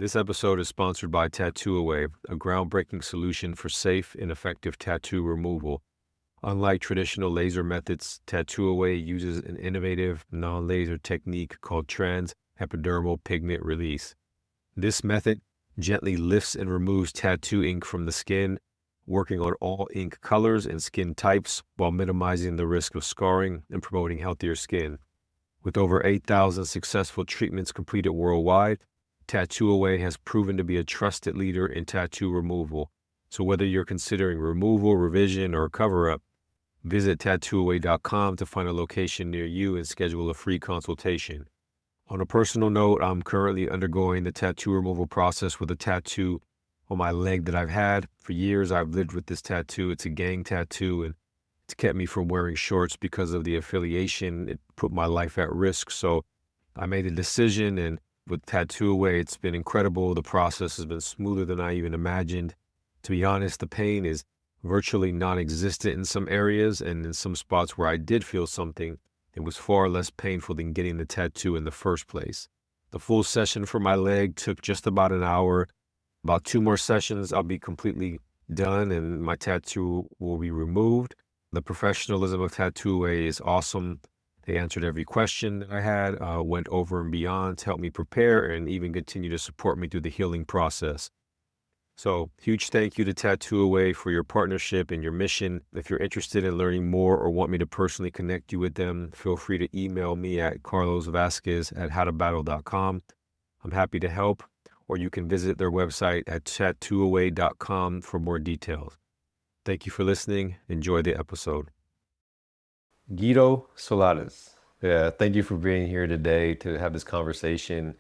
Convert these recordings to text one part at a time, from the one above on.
This episode is sponsored by Tattoo Away, a groundbreaking solution for safe and effective tattoo removal. Unlike traditional laser methods, Tattoo Away uses an innovative non-laser technique called trans-epidermal pigment release. This method gently lifts and removes tattoo ink from the skin, working on all ink colors and skin types while minimizing the risk of scarring and promoting healthier skin. With over 8,000 successful treatments completed worldwide, Tattoo Away has proven to be a trusted leader in tattoo removal. So whether you're considering removal, revision, or cover-up, visit tattooaway.com to find a location near you and schedule a free consultation. On a personal note, I'm currently undergoing the tattoo removal process with a tattoo on my leg that I've had. For years, I've lived with this tattoo. It's a gang tattoo, and it's kept me from wearing shorts because of the affiliation. It put my life at risk. So I made a decision, and with Tattoo Away, it's been incredible. The process has been smoother than I even imagined. To be honest, the pain is virtually non-existent in some areas, and in some spots where I did feel something, it was far less painful than getting the tattoo in the first place. The full session for my leg took just about an hour. About 2 more sessions, I'll be completely done and my tattoo will be removed. The professionalism of Tattoo Away is awesome. They answered every question that I had, went over and beyond to help me prepare and even continue to support me through the healing process. So huge thank you to Tattoo Away for your partnership and your mission. If you're interested in learning more or want me to personally connect you with them, feel free to email me at carlosvasquez@howtobattle.com. I'm happy to help, or you can visit their website at tattooaway.com for more details. Thank you for listening. Enjoy the episode. Guido Solares. Yeah, thank you for being here today to have this conversation.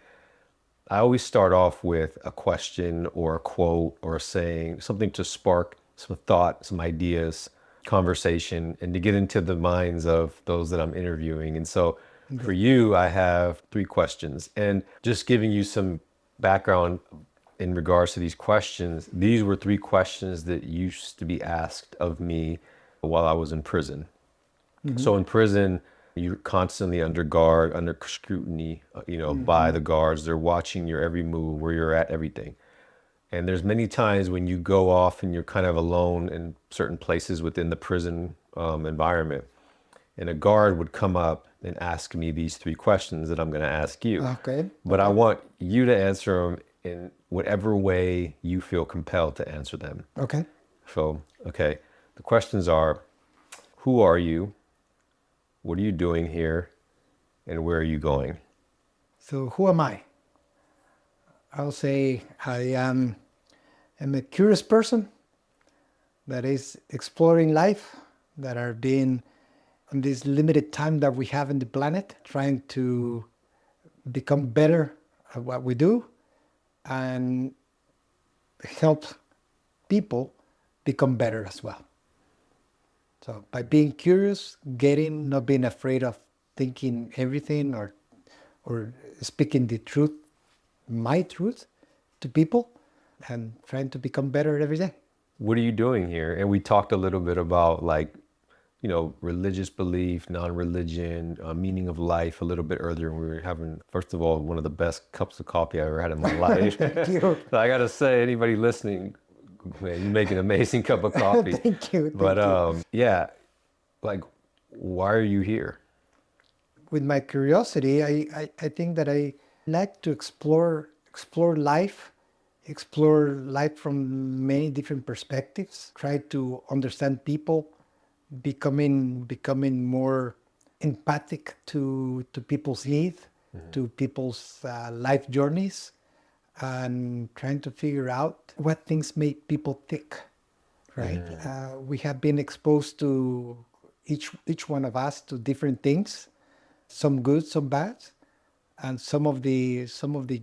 I always start off with a question or a quote or a saying, something to spark some thought, some ideas, conversation, and to get into the minds of those that I'm interviewing. And so for you, I have 3 questions. And just giving you some background in regards to these questions, these were 3 questions that used to be asked of me while I was in prison. So in prison, you're constantly under guard, under scrutiny, by the guards. They're watching your every move, where you're at, everything. And there's many times when you go off and you're kind of alone in certain places within the prison environment. And a guard would come up and ask me these 3 questions that I'm going to ask you. Okay. But I want you to answer them in whatever way you feel compelled to answer them. Okay. So, the questions are, who are you? What are you doing here? And where are you going? So who am I? I'll say I am a curious person that is exploring life, that are being on this limited time that we have in the planet, trying to become better at what we do and help people become better as well. So by being curious, not being afraid of thinking everything or speaking the truth, my truth to people, and trying to become better every day. What are you doing here? And we talked a little bit about religious belief, non-religion, meaning of life a little bit earlier. We were having, first of all, one of the best cups of coffee I ever had in my life. Thank you. So I got to say, anybody listening, man, you make an amazing cup of coffee. Thank you. But why are you here? With my curiosity, I think that I like to explore life from many different perspectives, try to understand people, becoming more empathic to people's needs, to people's life journeys, and trying to figure out what things make people tick, right? We have been exposed to each one of us to different things, some good, some bad, and some of the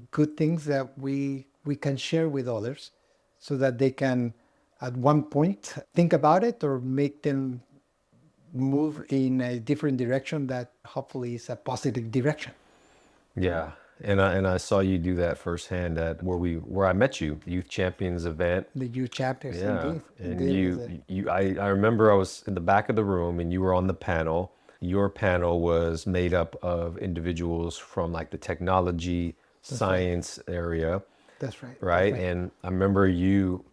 good things that we can share with others, so that they can at one point think about it or make them move in a different direction that hopefully is a positive direction. Yeah. And I saw you do that firsthand at where I met you, Youth Champions event. The youth chapters, Yeah. indeed. And I remember I was in the back of the room and you were on the panel. Your panel was made up of individuals from like the technology, science area. That's right. That's right? right. And I remember you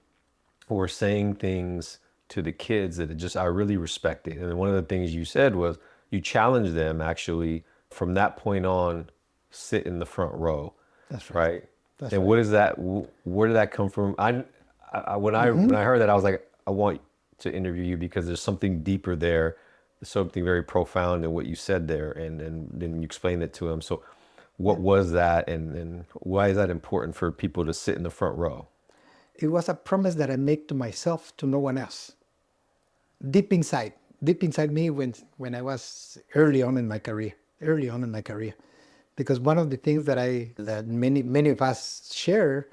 were saying things to the kids that I really respected. And one of the things you said was you challenged them actually from that point on, sit in the front row, That's right. right? That's And right. what is that? Where did that come from? When I heard that, I was like, I want to interview you because there's something deeper there, something very profound in what you said there, and then you explained it to them. So, what Yeah. was that, and why is that important for people to sit in the front row? It was a promise that I made to myself, to no one else. Deep inside, deep inside me when I was early on in my career. Because one of the things that many of us share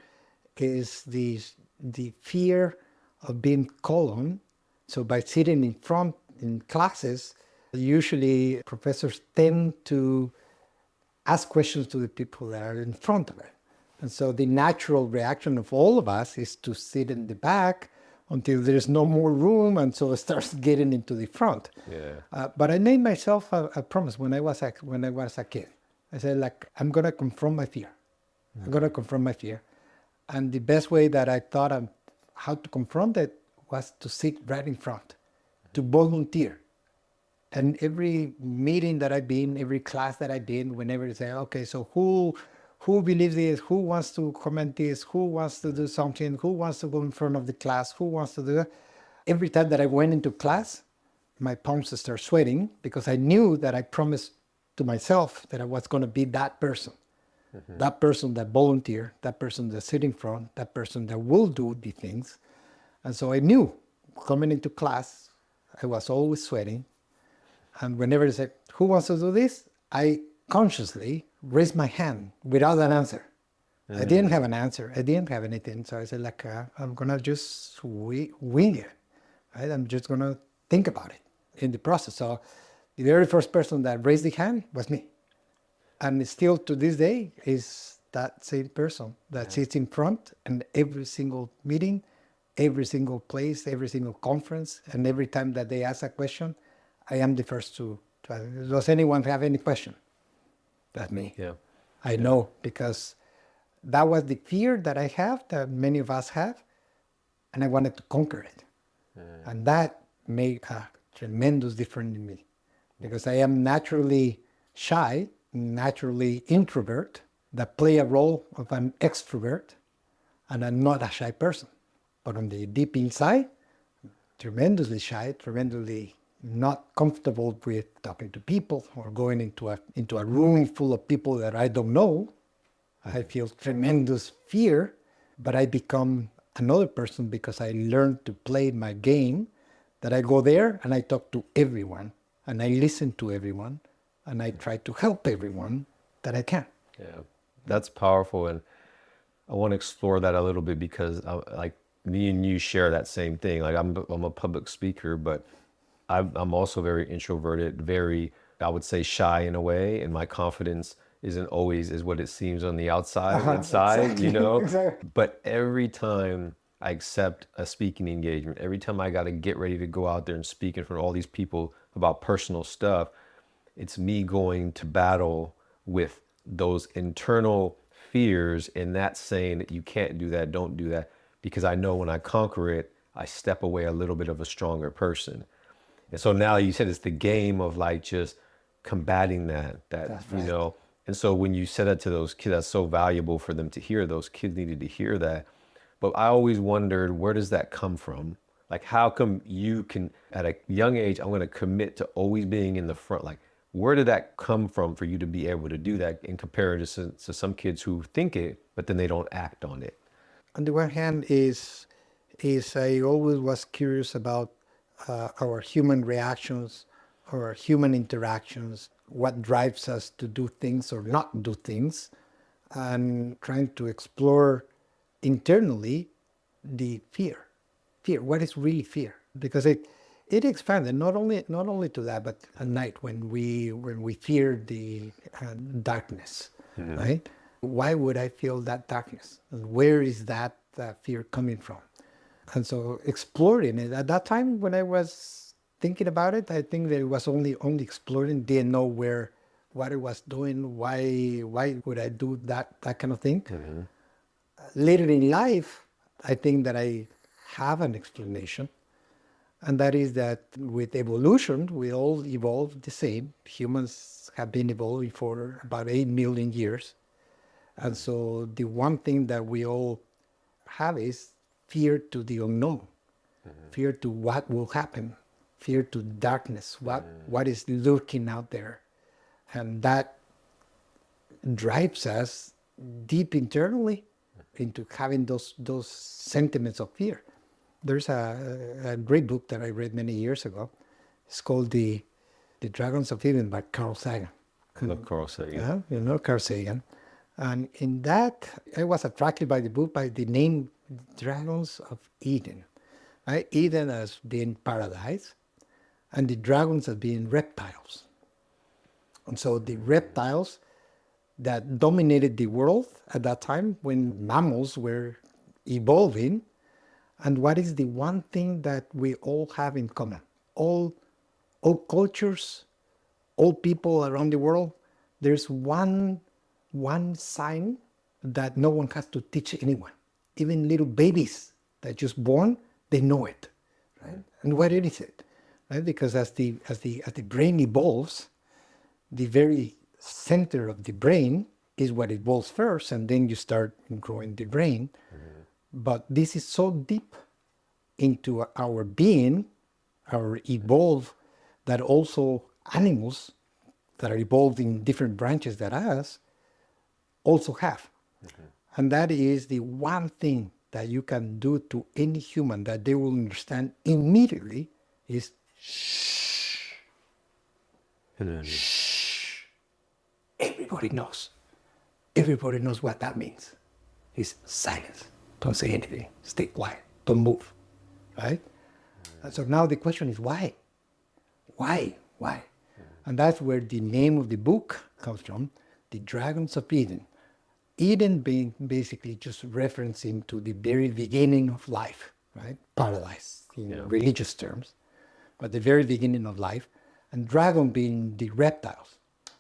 is the fear of being called on. So by sitting in front in classes, usually professors tend to ask questions to the people that are in front of it. And so the natural reaction of all of us is to sit in the back until there's no more room, and so it starts getting into the front. Yeah. But I made myself a promise when I was a kid. I said, like, I'm gonna confront my fear. I'm gonna confront my fear. And the best way that I thought of how to confront it was to sit right in front, to volunteer. And every meeting that I've been, every class that I've been, whenever they say, okay, so who believes this? Who wants to comment this? Who wants to do something? Who wants to go in front of the class? Who wants to do it? Every time that I went into class, my palms start sweating because I knew that I promised to myself that I was going to be that person that volunteer, that person that sit in front, that person that will do the things. And so I knew coming into class, I was always sweating. And whenever they said, who wants to do this? I consciously raised my hand without an answer. I didn't have an answer. I didn't have anything. So I said, like, I'm going to just wing it. Right? I'm just going to think about it in the process. So the very first person that raised the hand was me. And still to this day is that same person that sits in front and every single meeting, every single place, every single conference, and every time that they ask a question, I am the first to ask. Does anyone have any question? That's me. Yeah. I know because that was the fear that I have, that many of us have, and I wanted to conquer it. And that made a tremendous difference in me because I am naturally shy, naturally introvert, that play a role of an extrovert, and I'm not a shy person. But on the deep inside, tremendously shy, tremendously not comfortable with talking to people or going into a room full of people that I don't know. I feel tremendous fear, but I become another person because I learned to play my game, that I go there and I talk to everyone and I listen to everyone and I try to help everyone that I can. Yeah, that's powerful, and I want to explore that a little bit because like me and you share that same thing. Like I'm a public speaker, but I'm also very introverted, very, I would say, shy in a way, and my confidence isn't always is what it seems on the outside, inside, Exactly. Exactly. But every time I accept a speaking engagement, every time I got to get ready to go out there and speak in front of all these people about personal stuff, it's me going to battle with those internal fears and that saying that you can't do that, don't do that, because I know when I conquer it, I step away a little bit of a stronger person. And so now you said it's the game of like just combating that, That's right. And so when you said that to those kids, that's so valuable for them to hear. Those kids needed to hear that. But I always wondered, where does that come from? Like, how come you can, at a young age, I'm going to commit to always being in the front? Like, where did that come from for you to be able to do that in comparison to some kids who think it, but then they don't act on it? On the one hand is I always was curious about our human reactions, our human interactions, what drives us to do things or not do things, and trying to explore internally the fear. Fear. What is really fear? Because it expanded not only to that, but at night when we fear the darkness, right? Why would I feel that darkness? And where is that fear coming from? And so exploring it at that time when I was thinking about it, I think that it was only exploring, didn't know what I was doing, why would I do that kind of thing. Later in life, I think that I have an explanation, and that is that with evolution, we all evolved the same. Humans have been evolving for about 8 million years. And so the one thing that we all have is fear to the unknown, fear to what will happen, fear to darkness, what is lurking out there. And that drives us deep internally into having those sentiments of fear. There's a great book that I read many years ago. It's called The Dragons of Eden by Carl Sagan. I love Carl Sagan. Yeah, you know Carl Sagan. And in that, I was attracted by the book by the name Dragons of Eden. Right? Eden as being paradise, and the dragons as being reptiles. And so the reptiles that dominated the world at that time when mammals were evolving. And what is the one thing that we all have in common? All cultures, all people around the world, there's one sign that no one has to teach anyone. Even little babies that are just born, they know it, right? And what is it? Right? Because as the brain evolves, the very center of the brain is what evolves first, and then you start growing the brain. But this is so deep into our being, our evolve, that also animals that are evolved in different branches than us also have. And that is the one thing that you can do to any human that they will understand immediately is shh. Shh. Everybody knows. Everybody knows what that means. It's silence. Don't say anything. Stay quiet. Don't move. Right? And so now the question is why? Why? Why? And that's where the name of the book comes from, The Dragons of Eden. Eden being basically just referencing to the very beginning of life, right? Paradise in religious terms, but the very beginning of life. And dragon being the reptiles.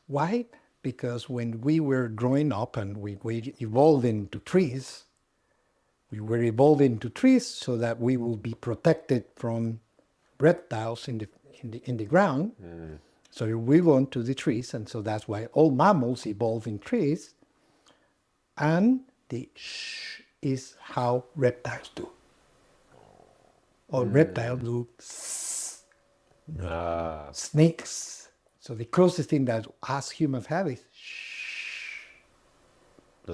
Why? Because when we were growing up and we evolved into trees, we were evolving into trees so that we will be protected from reptiles in the ground. So we go into the trees, and so that's why all mammals evolve in trees. And the shh is how reptiles do. Or reptiles do snakes. So the closest thing that us humans have is shh.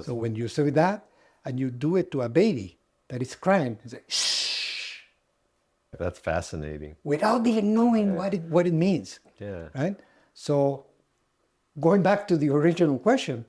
So when you say that, and you do it to a baby that is crying, it's like shh. That's fascinating. Without even knowing what it means. Yeah. Right? So going back to the original question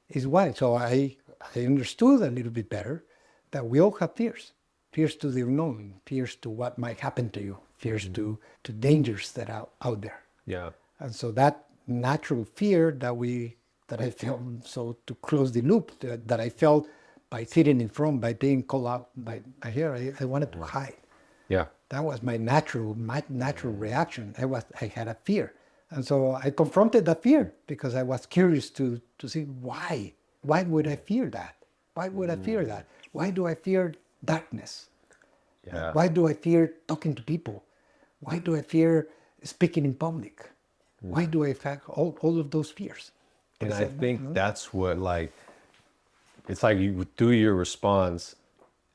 is why. So I understood a little bit better that we all have fears. Fears to the unknown, fears to what might happen to you, fears to dangers that are out there. Yeah. And so that natural fear that I felt, so to close the loop, that I felt by sitting in front, by being called out by here, I wanted to hide. Yeah. That was my natural reaction. I had a fear. And so I confronted that fear because I was curious to see why. Why would I fear that? Why would I fear that? Why do I fear darkness? Yeah. Why do I fear talking to people? Why do I fear speaking in public? Why do I fear all of those fears? And I think that's what, like, it's like you do your response,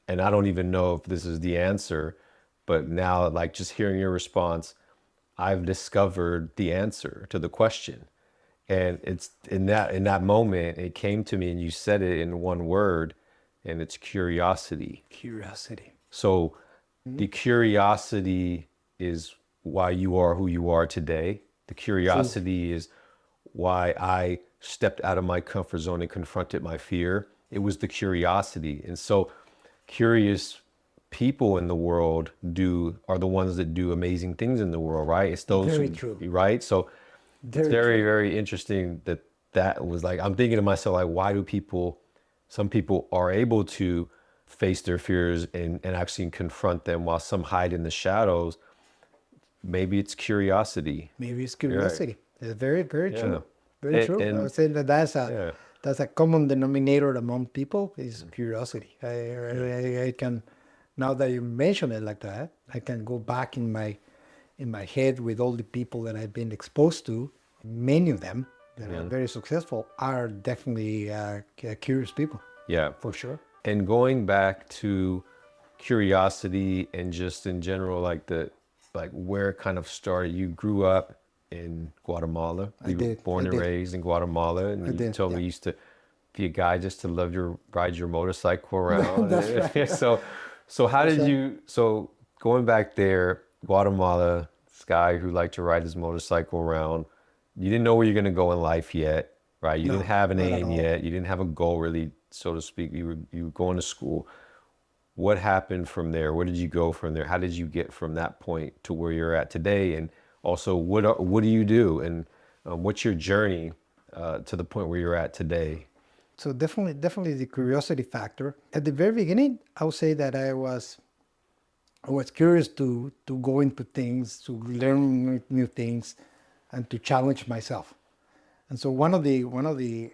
and I don't even know if this is the answer, but now, like, just hearing your response, I've discovered the answer to the question. And it's in that moment, it came to me, and you said it in one word, and it's curiosity. Curiosity. So the curiosity is why you are who you are today. The curiosity is why I stepped out of my comfort zone and confronted my fear. It was the curiosity. And so curious people in the world are the ones that do amazing things in the world, right? It's those Very who, true. right? So it's Very very interesting that was like, I'm thinking to myself, like, why do some people are able to face their fears and actually confront them while some hide in the shadows? Maybe it's curiosity. Maybe it's curiosity. It's very, very true. Yeah. Very true. I And would say that that's that's a common denominator among people is curiosity. I can, now that you mention it like that, I can go back in my head with all the people that I've been exposed to. Many of them that are very successful are definitely curious people. Yeah. For sure. And going back to curiosity and just in general, like where it kind of started. You grew up in Guatemala. I You were did. born I and did. raised in Guatemala, and I you did. told me Yeah. you used to be a guy just to ride your motorcycle around. That's right. So how That's did right. you? So going back there, Guatemala, this guy who liked to ride his motorcycle around. You didn't know where you're going to go in life yet, right? You didn't No, have an not at aim all. yet. You didn't have a goal really, so to speak. You were going to school. What happened from there? Where did you go from there? How did you get from that point to where you're at today? And also, what do you do? And what's your journey to the point where you're at today? So definitely the curiosity factor. At the very beginning, I would say that I was curious to go into things, to learn new things, and to challenge myself. And so one of the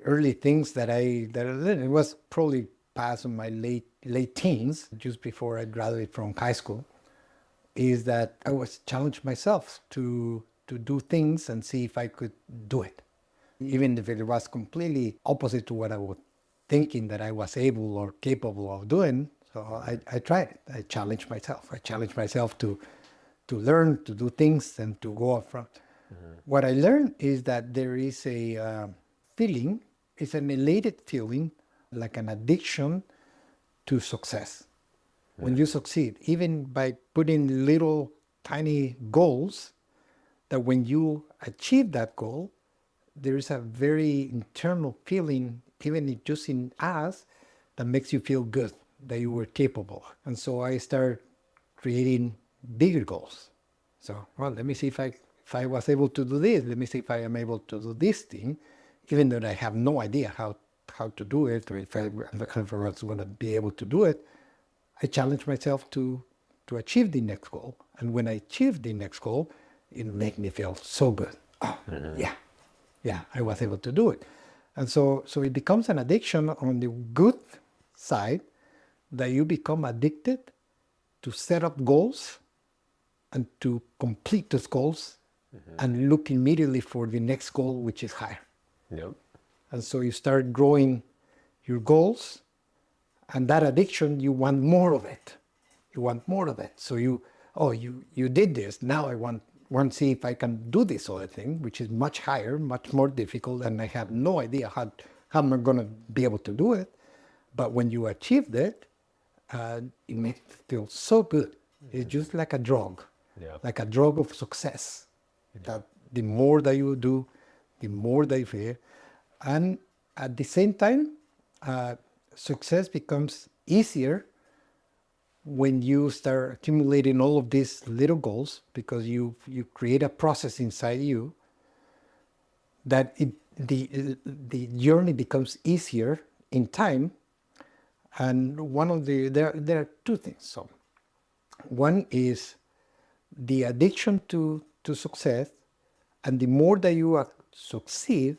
early things that I did, it was probably past in my late teens, just before I graduated from high school, is that I was challenged myself to do things and see if I could do it, even if it was completely opposite to what I was thinking that I was able or capable of doing. So I tried it. I challenged myself. I challenged myself to learn, to do things, and to go up front. What I learned is that there is a feeling, it's an elated feeling, like an addiction to success. When you succeed, even by putting little tiny goals, that when you achieve that goal, there is a very internal feeling, just in us, that makes you feel good, that you were capable. And so I started creating bigger goals. So, well, let me see if I was able to do this. Let me see if I am able to do this thing, even though I have no idea how to do it, or if I was going to be able to do it. I challenge myself to achieve the next goal. And when I achieve the next goal, it makes me feel so good. Oh, yeah, I was able to do it. And so it becomes an addiction on the good side, that you become addicted to set up goals and to complete those goals and look immediately for the next goal, which is higher. Yep. And so you start growing your goals, and that addiction, you want more of it. You want more of it. So you did this. Now I want to see if I can do this other thing, which is much higher, much more difficult, and I have no idea how am I going to be able to do it. But when you achieved it, it makes you feel so good. It's just like a drug, Yeah. like a drug of success. That the more that you do, the more that you feel. And at the same time, success becomes easier when you start accumulating all of these little goals, because you create a process inside you that the journey becomes easier in time. And there are two things. So one is the addiction to success, and the more that you succeed,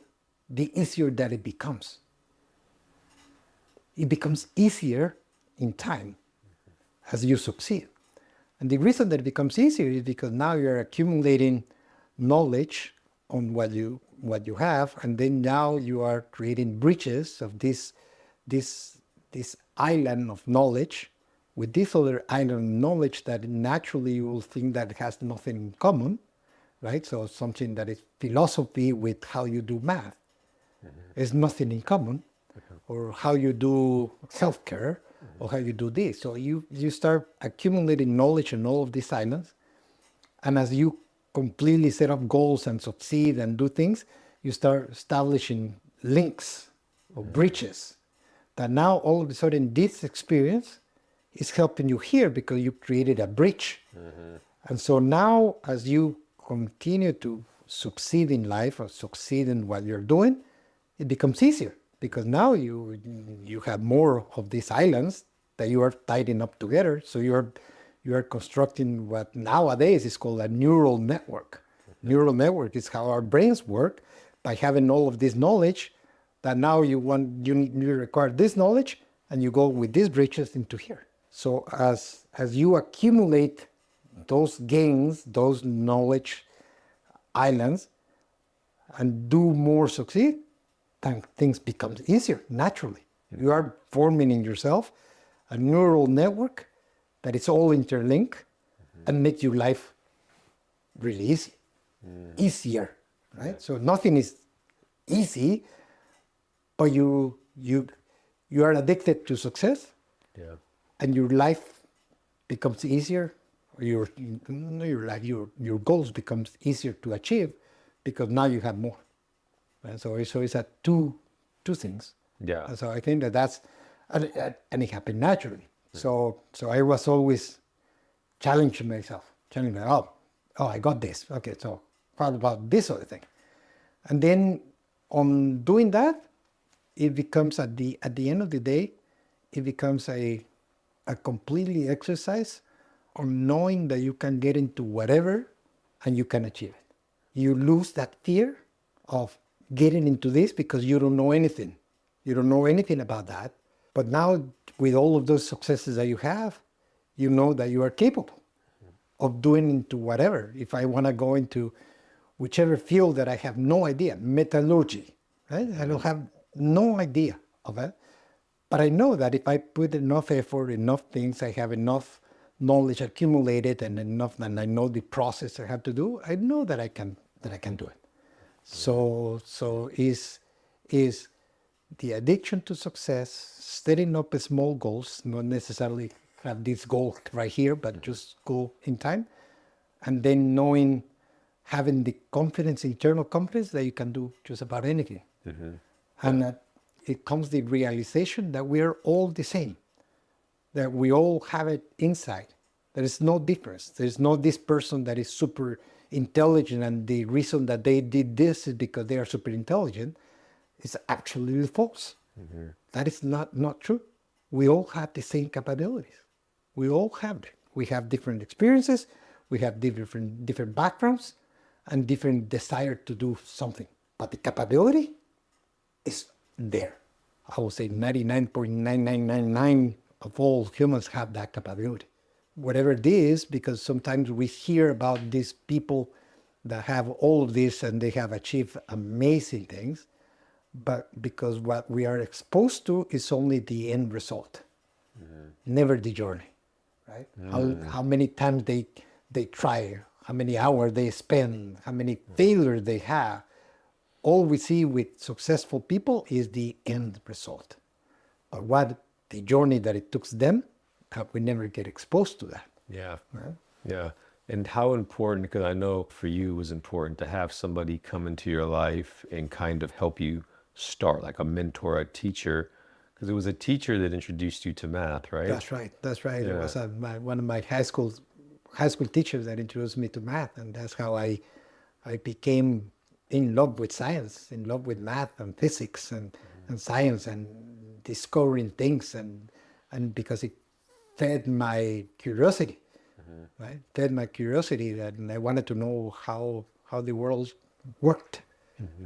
the easier that it becomes. It becomes easier in time as you succeed. And the reason that it becomes easier is because now you're accumulating knowledge on what you have, and then now you are creating bridges of this island of knowledge with this other island of knowledge that naturally you will think that it has nothing in common, right? So something that is philosophy with how you do math is nothing in common, or how you do self-care, or how you do this. So you start accumulating knowledge in all of these islands, and as you completely set up goals and succeed and do things, you start establishing links or bridges, that now all of a sudden this experience is helping you here because you created a bridge. And so now as you continue to succeed in life or succeed in what you're doing, it becomes easier, because now you have more of these islands that you are tying up together. So you are constructing what nowadays is called a neural network. Neural network is how our brains work, by having all of this knowledge that now you require this knowledge, and you go with these bridges into here. So as you accumulate those gains, those knowledge islands, and do more succeed, then things become easier naturally. You are forming in yourself a neural network that is all interlinked and make your life really easy, easier, right? So nothing is easy, but you are addicted to success, Yeah. and your life becomes easier. Your life, your goals becomes easier to achieve because now you have more. And so it's a two things. Yeah. And so I think that's and it happened naturally. So I was always challenging myself, oh, I got this. Okay, so what about this other thing? And then on doing that, it becomes at the end of the day, it becomes a completely exercise on knowing that you can get into whatever and you can achieve it. You lose that fear of getting into this because you don't know anything. You don't know anything about that. But now, with all of those successes that you have, you know that you are capable of doing into whatever. If I want to go into whichever field that I have no idea, metallurgy, right? I don't have no idea of it. But I know that if I put enough effort, enough things, I have enough knowledge accumulated and enough, and I know the process I have to do, I know that I can do it. So is the addiction to success, setting up small goals, not necessarily have this goal right here, but just go in time, and then knowing, having the confidence, internal confidence that you can do just about anything. And that it comes the realization that we are all the same, that we all have it inside. There is no difference. There is no this person that is super intelligent and the reason that they did this is because they are super intelligent. It's actually false. That is not true. We all have the same capabilities. We all have them. We have different experiences, we have different backgrounds, and different desire to do something. But the capability is there. I will say 99.9999 of all humans have that capability. Whatever it is, because sometimes we hear about these people that have all of this and they have achieved amazing things, but because what we are exposed to is only the end result, never the journey, right? How many times they try, how many hours they spend, how many failures they have. All we see with successful people is the end result. But what the journey that it took them, we never get exposed to that. Yeah. Right? Yeah. And how important, because I know for you it was important to have somebody come into your life and kind of help you start, like a mentor, a teacher, because it was a teacher that introduced you to math, right? That's right. That's right. Yeah. It was one of my high school teachers that introduced me to math, and that's how I became in love with science, in love with math and physics and science and discovering things, and because it fed my curiosity, right? Fed my curiosity that and I wanted to know how the world worked,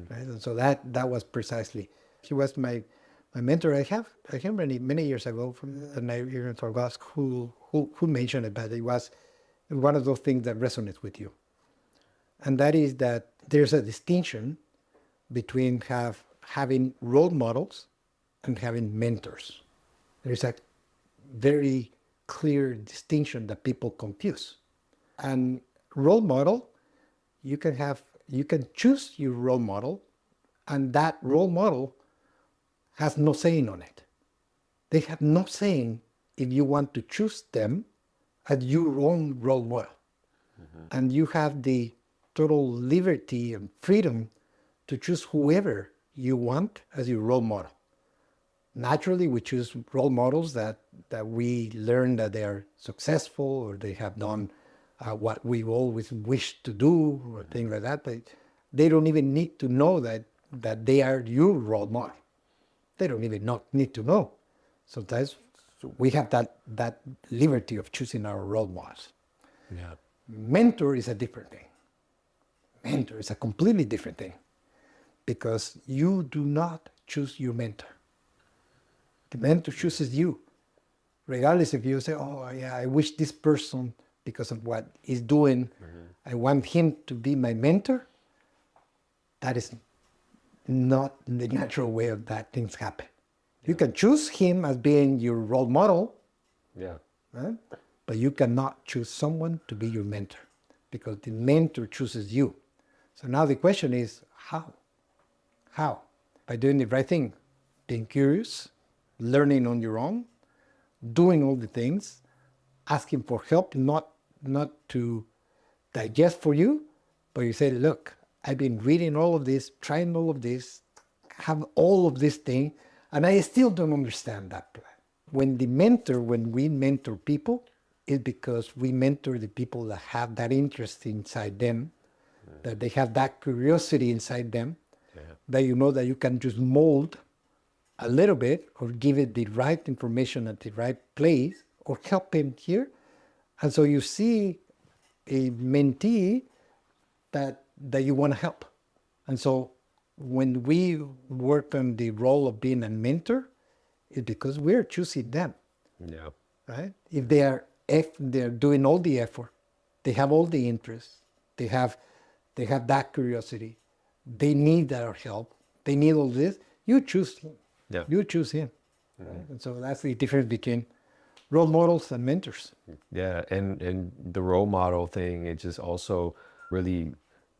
right? And so that was precisely. She was my mentor. I have many years ago and I even forgot who mentioned it, but it was one of those things that resonates with you. And that is that there's a distinction between having role models and having mentors. There's a very clear distinction that people confuse. And role model, you can choose your role model, and that role model has no saying on it. They have no saying if you want to choose them as your own role model. And you have the total liberty and freedom to choose whoever you want as your role model. Naturally, we choose role models that we learn that they are successful or they have done what we always wished to do or things like that. But they don't even need to know that they are your role model. They don't even need to know. Sometimes we have that liberty of choosing our role models. Yeah. Mentor is a different thing. Mentor is a completely different thing. because you do not choose your mentor. The mentor chooses you. Regardless if you say, oh, yeah, I wish this person, because of what he's doing, I want him to be my mentor. That is not the natural way of that things happen. You can choose him as being your role model, Yeah. right? But you cannot choose someone to be your mentor because the mentor chooses you. So now the question is, how? How? By doing the right thing, being curious, learning on your own, doing all the things, asking for help, not to digest for you, but you say, look, I've been reading all of this, trying all of this, have all of this thing, and I still don't understand that plan. When we mentor people, it's because we mentor the people that have that interest inside them, that they have that curiosity inside them, that you know that you can just mold a little bit or give it the right information at the right place or help him here. And so you see a mentee that you want to help. And so when we work on the role of being a mentor, it's because we're choosing them. Yeah. Right? If they're doing all the effort, they have all the interest, they have that curiosity, they need our help, they need all this, you choose him. Yeah. You choose him. Right? And so that's the difference between role models and mentors. Yeah, and the role model thing, it just also really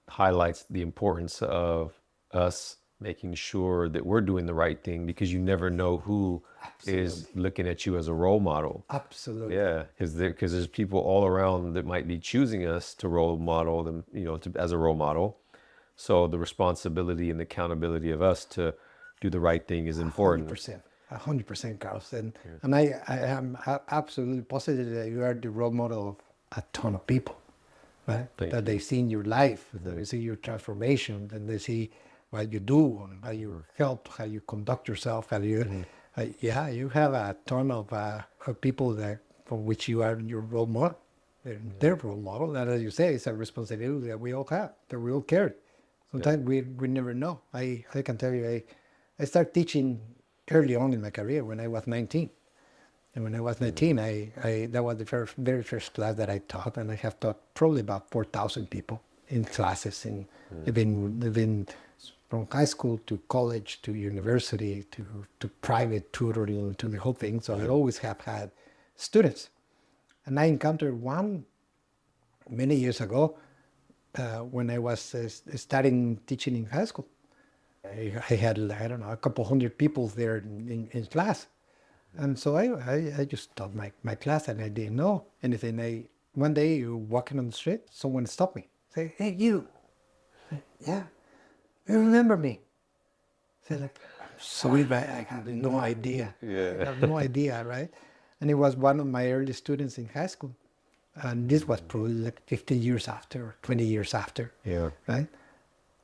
highlights the importance of us making sure that we're doing the right thing because you never know who is looking at you as a role model. Absolutely. Yeah, because there's people all around that might be choosing us to role model them, as a role model. So the responsibility and the accountability of us to do the right thing is important. 100%, Carlos. And I am absolutely positive that you are the role model of a ton of people, right? Thank that you. they see in your life, that they see your transformation, that they see what you do, and how you help, how you conduct yourself, how you, you have a ton of people that for which you are your role model. They're their role model, and as you say, it's a responsibility that we all have, that we all carry. Sometimes we never know. I can tell you, I started teaching early on in my career when I was 19. And when I was 19, I that was the very first class that I taught, and I have taught probably about 4,000 people in classes. And they've been from high school to college to university to private tutoring to the whole thing. So I always have had students. And I encountered one many years ago when I was studying teaching in high school. I had, I don't know, a couple hundred people there in class. And so I just taught my class and I didn't know anything. One day walking on the street, someone stopped me. Say, hey, you. Yeah, you remember me? Say like, sorry, but I have no idea. Yeah. I have no idea, right? And it was one of my early students in high school. And this was probably like 15 years after, 20 years after. Yeah. Right?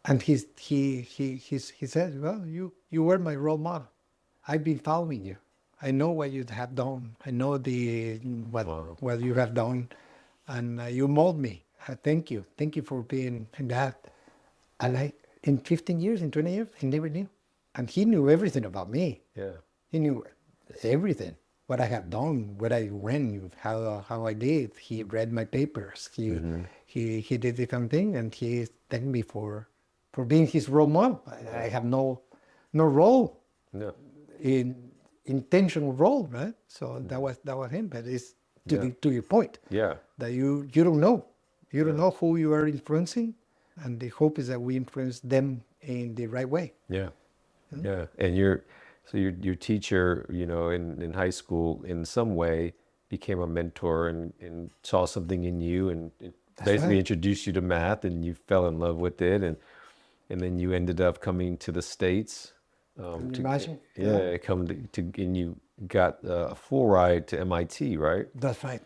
And he said, well, you were my role model. I've been following you. I know what you have done. I know what you have done, and you mold me. Thank you. Thank you for being that. And in 15 years, in 20 years, he never knew. And he knew everything about me. Yeah. He knew everything. What I have done, what I went, how I did. He read my papers. He did different things, and he thanked me for being his role model. I have no role No. in intentional role, right? So that was him. But it's to your point. Yeah. That you don't know. You don't know who you are influencing, and the hope is that we influence them in the right way. Yeah. Yeah. And your teacher, in high school in some way became a mentor and saw something in you and it basically introduced you to math and you fell in love with it and then you ended up coming to the States. Can you imagine? And you got a full ride to MIT, right? That's right.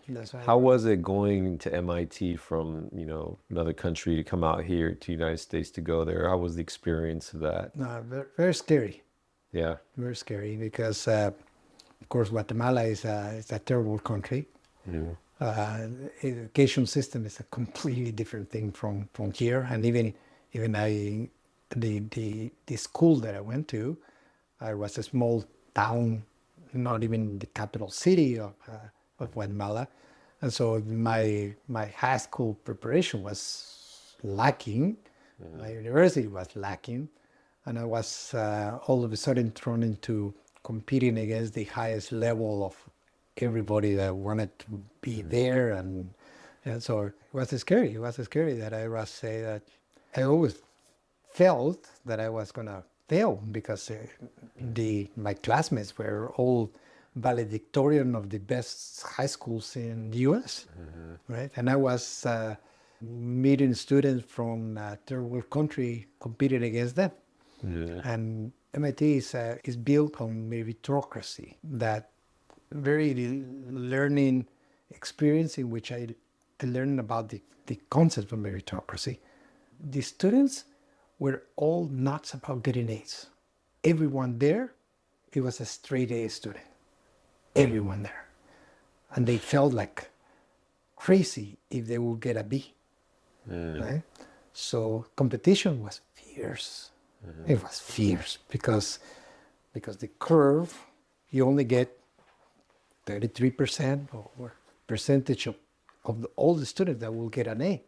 How was it going to MIT from, another country to come out here to the United States to go there? How was the experience of that? No, very, very scary. Yeah. Very scary because, of course, Guatemala is a terrible country. Education system is a completely different thing from here. And even the school that I went to, I was a small town, not even the capital city of Guatemala, and so my high school preparation was lacking. My university was lacking, and I was all of a sudden thrown into competing against the highest level of everybody that wanted to be there, and so it was scary. It was scary that I was say that I always felt that I was gonna fail because my classmates were all valedictorian of the best high schools in the U.S. Right, and I was meeting students from third world country competing against them. Yeah. And MIT is built on meritocracy, that very learning experience in which I learned about the concept of meritocracy. The students were all nuts about getting A's. Everyone there, it was a straight A student. Everyone there. And they felt like crazy if they would get a B. Right? So competition was fierce. It was fierce because the curve, you only get 33% or percentage of all the students that will get an A.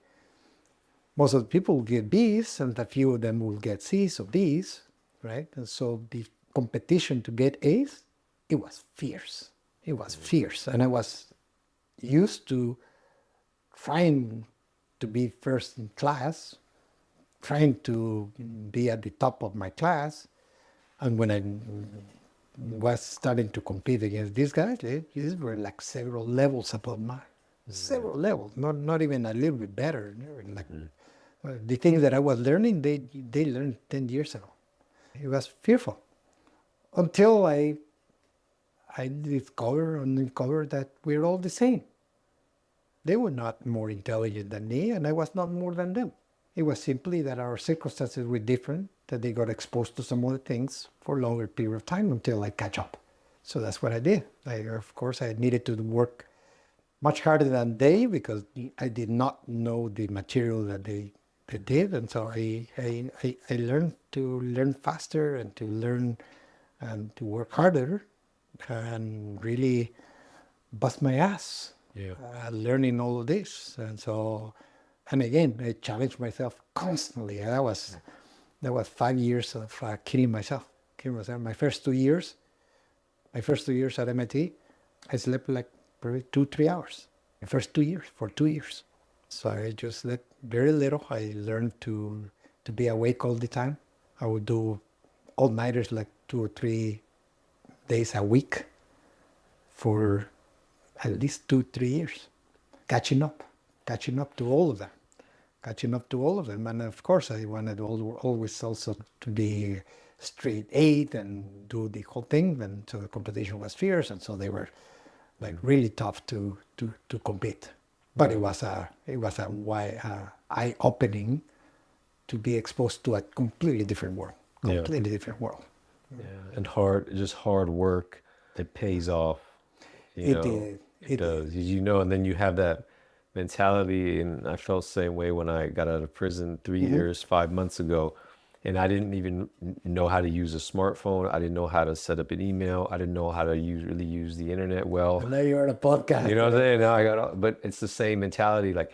Most of the people will get B's, and a few of them will get C's or D's, right? And so the competition to get A's, it was fierce. It was fierce. And I was used to trying to be first in class, trying to be at the top of my class. And when I was starting to compete against these guys, these were like several levels above mine. Several levels, not even a little bit better. Like the things that I was learning, they learned 10 years ago. It was fearful until I uncovered that we're all the same. They were not more intelligent than me, and I was not more than them. It was simply that our circumstances were different, that they got exposed to some other things for a longer period of time until I catch up. So that's what I did. Of course, I needed to work much harder than they because I did not know the material that they did, and so I learned to learn faster and to learn and to work harder and really bust my ass learning all of this. And so, and again, I challenged myself constantly. And that was 5 years of kidding myself. My first 2 years at MIT, I slept like probably 2-3 hours. The first 2 years, for 2 years. So I just slept very little. I learned to be awake all the time. I would do all-nighters like 2 or 3 days a week for at least 2-3 years, catching up to all of them. And of course, I wanted always also to be straight A and do the whole thing. And so the competition was fierce, and so they were like really tough to compete. But it was a eye-opening to be exposed to a completely different world. Yeah, and hard work, it pays off. It did. It does. And then you have that mentality, and I felt the same way when I got out of prison 3 years, 5 months ago, and I didn't even know how to use a smartphone. I didn't know how to set up an email. I didn't know how to really use the internet well. And now you're on a podcast. You know what I'm saying? Now but it's the same mentality. Like,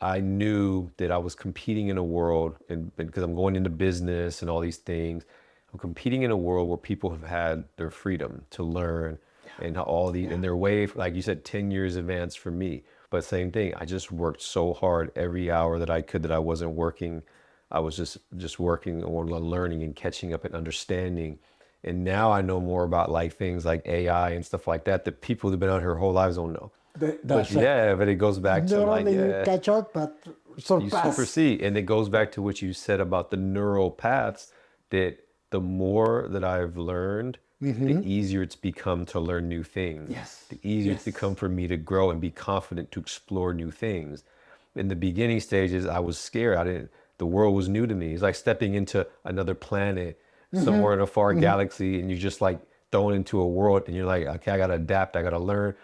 I knew that I was competing in a world, and because I'm going into business and all these things, I'm competing in a world where people have had their freedom to learn and all these, and they're way, like you said, 10 years advanced from me. But same thing, I just worked so hard every hour that I could, that I wasn't working. I was just working on learning and catching up and understanding. And now I know more about like things like AI and stuff like that people who've been out here their whole lives don't know. But it goes back to not like, only you catch up, but surpass. You supersede. And it goes back to what you said about the neural paths, that the more that I've learned, the easier it's become to learn new things. Yes. The easier it's become for me to grow and be confident to explore new things. In the beginning stages, I was scared. The world was new to me. It's like stepping into another planet, somewhere in a far galaxy, and you're just like thrown into a world, and you're like, okay, I gotta adapt, I gotta learn.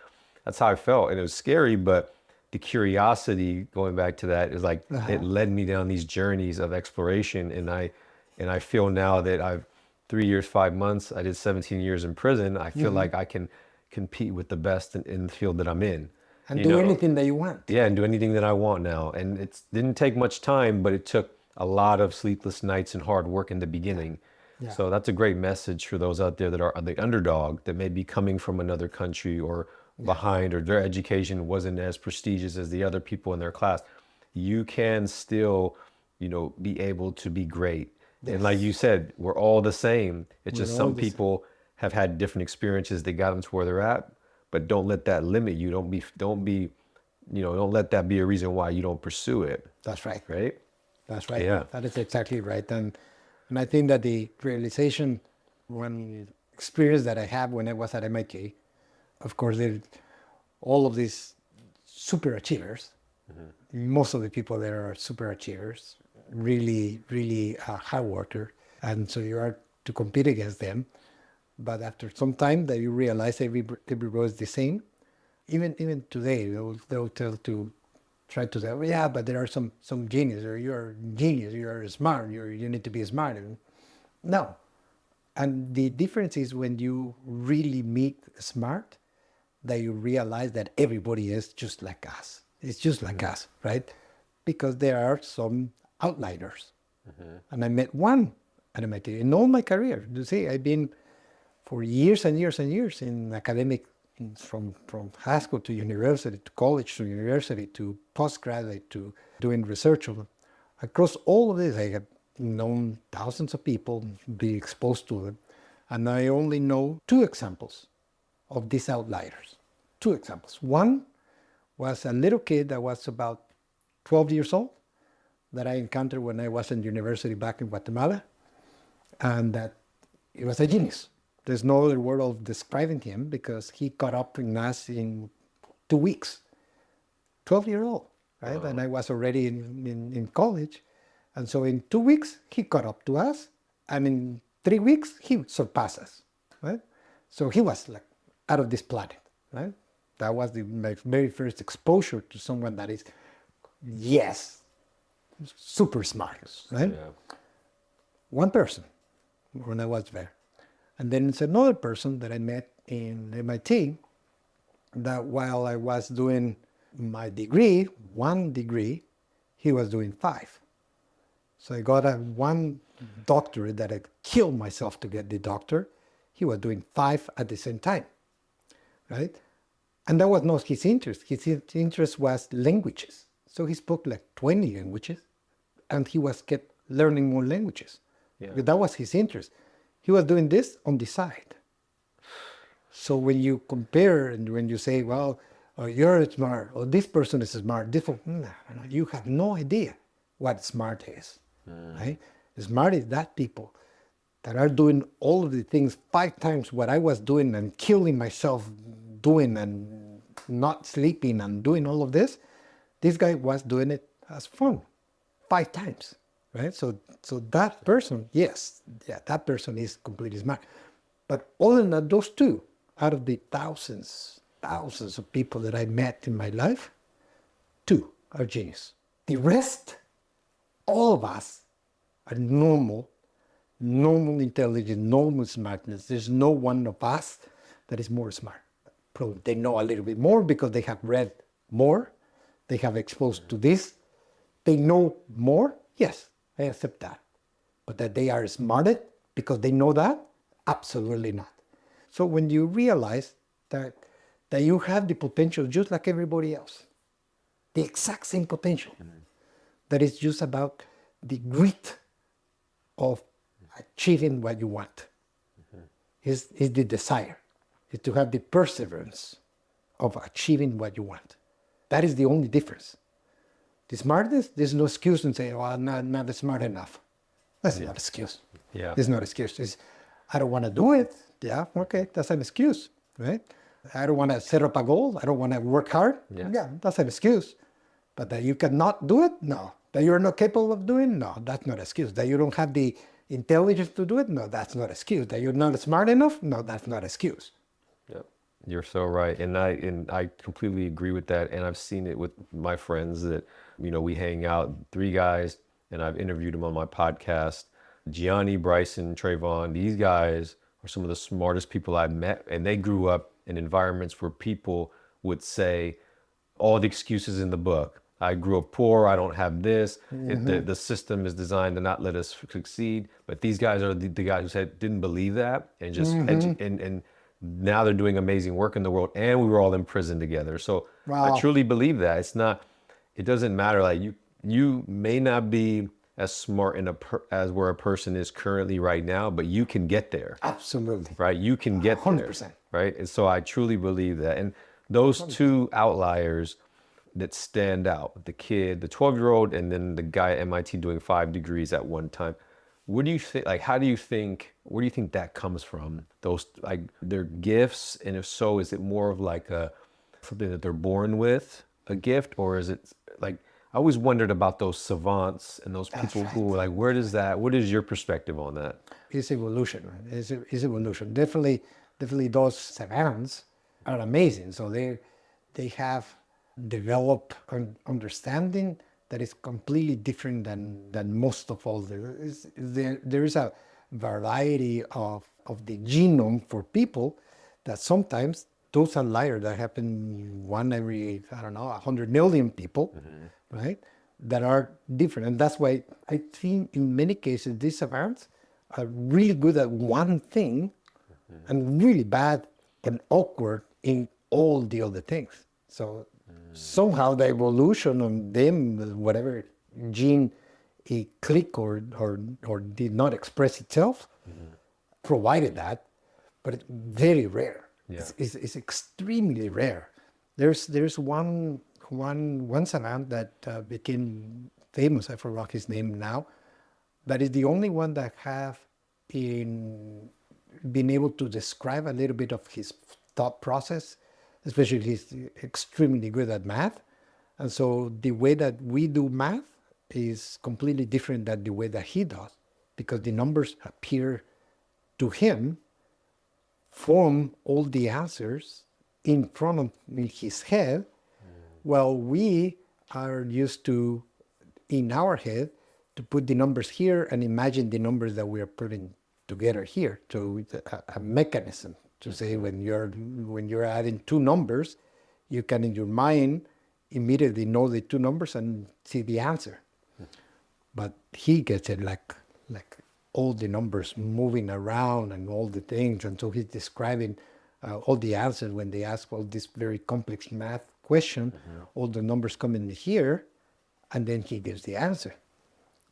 That's how I felt. And it was scary, but the curiosity, going back to that, is like, it led me down these journeys of exploration, and And I feel now that I've 3 years, 5 months, I did 17 years in prison. I feel like I can compete with the best in the field that I'm in. And do anything that you want. Yeah, and do anything that I want now. And it didn't take much time, but it took a lot of sleepless nights and hard work in the beginning. Yeah. So that's a great message for those out there that are the underdog, that may be coming from another country or behind, or their education wasn't as prestigious as the other people in their class. You can still, be able to be great. And like you said, we're all the same. It's just some people have had different experiences that got them to where they're at, but don't let that limit you. Don't let that be a reason why you don't pursue it. That's right. Right? That's right. Yeah. That is exactly right. And I think that the realization, one experience that I had when I was at MIT, of course, all of these super achievers, most of the people there are super achievers, really, really hard worker. And so you are to compete against them. But after some time that you realize everybody is the same, even today, they'll try to say, oh, yeah, but there are some genius, or you're genius, you're smart, you need to be smart. No. And the difference is when you really meet smart, that you realize that everybody is just like us. It's just like us, right? Because there are some outliers. And I met one at MIT in all my career. You see, I've been for years and years and years in academic, from high school to university, to college to university, to postgraduate, to doing research. Across all of this, I have known thousands of people, be exposed to them, and I only know two examples of these outliers. Two examples. One was a little kid that was about 12 years old that I encountered when I was in university back in Guatemala, and that he was a genius. There's no other word of describing him, because he caught up in us in 2 weeks. 12 years old, right? And I was already in college. And so in 2 weeks, he caught up to us. And in 3 weeks, he surpassed us, right? So he was like out of this planet, right? That was my very first exposure to someone that is, yes, super smart, right? Yeah. One person when I was there. And then it's another person that I met in MIT, that while I was doing my degree, one degree, he was doing 5. So I got one doctorate that I killed myself to get the doctor. He was doing 5 at the same time, right? And that was not his interest. His interest was languages. So he spoke like 20 languages, and he kept learning more languages. Yeah. That was his interest. He was doing this on the side. So when you compare, and when you say, well, you're smart, or this person is smart, no, you have no idea what smart is. Right? Smart is that people that are doing all of the things 5 times what I was doing, and killing myself doing, and not sleeping and doing all of this. This guy was doing it as fun 5 times. Right? So that person, yes, yeah, that person is completely smart. But other than that, those two, out of the thousands of people that I met in my life, 2 are genius. The rest, all of us, are normal intelligence, normal smartness. There's no one of us that is more smart. Probably they know a little bit more because they have read more, they have exposed to this, they know more, yes. I accept that. But that they are smarter because they know that? Absolutely not. So when you realize that you have the potential just like everybody else, the exact same potential, that is just about the grit of achieving what you want, is the desire, is to have the perseverance of achieving what you want. That is the only difference. The smartness, there's no excuse and say, oh, I'm not smart enough. That's not an excuse. Yeah. It's not an excuse. It's, I don't want to do it. Yeah, okay, that's an excuse, right? I don't want to set up a goal. I don't want to work hard. Yes. Yeah, that's an excuse. But that you cannot do it? No. That you're not capable of doing? No, that's not an excuse. That you don't have the intelligence to do it? No, that's not an excuse. That you're not smart enough? No, that's not an excuse. Yep. You're so right. And I completely agree with that. And I've seen it with my friends that, we hang out, 3 guys, and I've interviewed them on my podcast. Gianni, Bryson, Trayvon, these guys are some of the smartest people I've met, and they grew up in environments where people would say all the excuses in the book. I grew up poor. I don't have this. The system is designed to not let us succeed. But these guys are the guys who said didn't believe that and just and now they're doing amazing work in the world. And we were all in prison together. So I Wow. truly believe that it's not. It doesn't matter. Like you may not be as smart as where a person is currently right now, but you can get there, Absolutely. right? You can get there, 100%. right? And so I truly believe that. And those two outliers that stand out, the kid, the 12-year-old, and then the guy at MIT doing 5 degrees at one time. What do you think, like, how do you think, where do you think that comes from? Those, like, their gifts, and if so, is it more of like something that they're born with, a gift, or is it like, I always wondered about those savants and those That's people right. who, like, where does that, what is your perspective on that? It's evolution. Right? It's evolution. Definitely, those savants are amazing. So they have developed an understanding that is completely different than most of all. There is a variety of the genome for people that sometimes those outliers that happen one every, I don't know, 100 million people, right? That are different. And that's why I think in many cases these savants are really good at one thing and really bad and awkward in all the other things. So somehow the evolution on them, whatever gene it click or did not express itself, provided that, but it's very rare. Yeah. It's extremely rare. There's one savant that became famous. I forgot his name now. That is the only one that have in been able to describe a little bit of his thought process, especially he's extremely good at math. And so the way that we do math is completely different than the way that he does, because the numbers appear to him, form all the answers in front of his head, while we are used to, in our head, to put the numbers here and imagine the numbers that we are putting together here. So it's a mechanism to say when you're adding two numbers, you can in your mind immediately know the two numbers and see the answer. But he gets it like all the numbers moving around and all the things, and so he's describing all the answers when they ask all this very complex math question. All the numbers come in here, and then he gives the answer.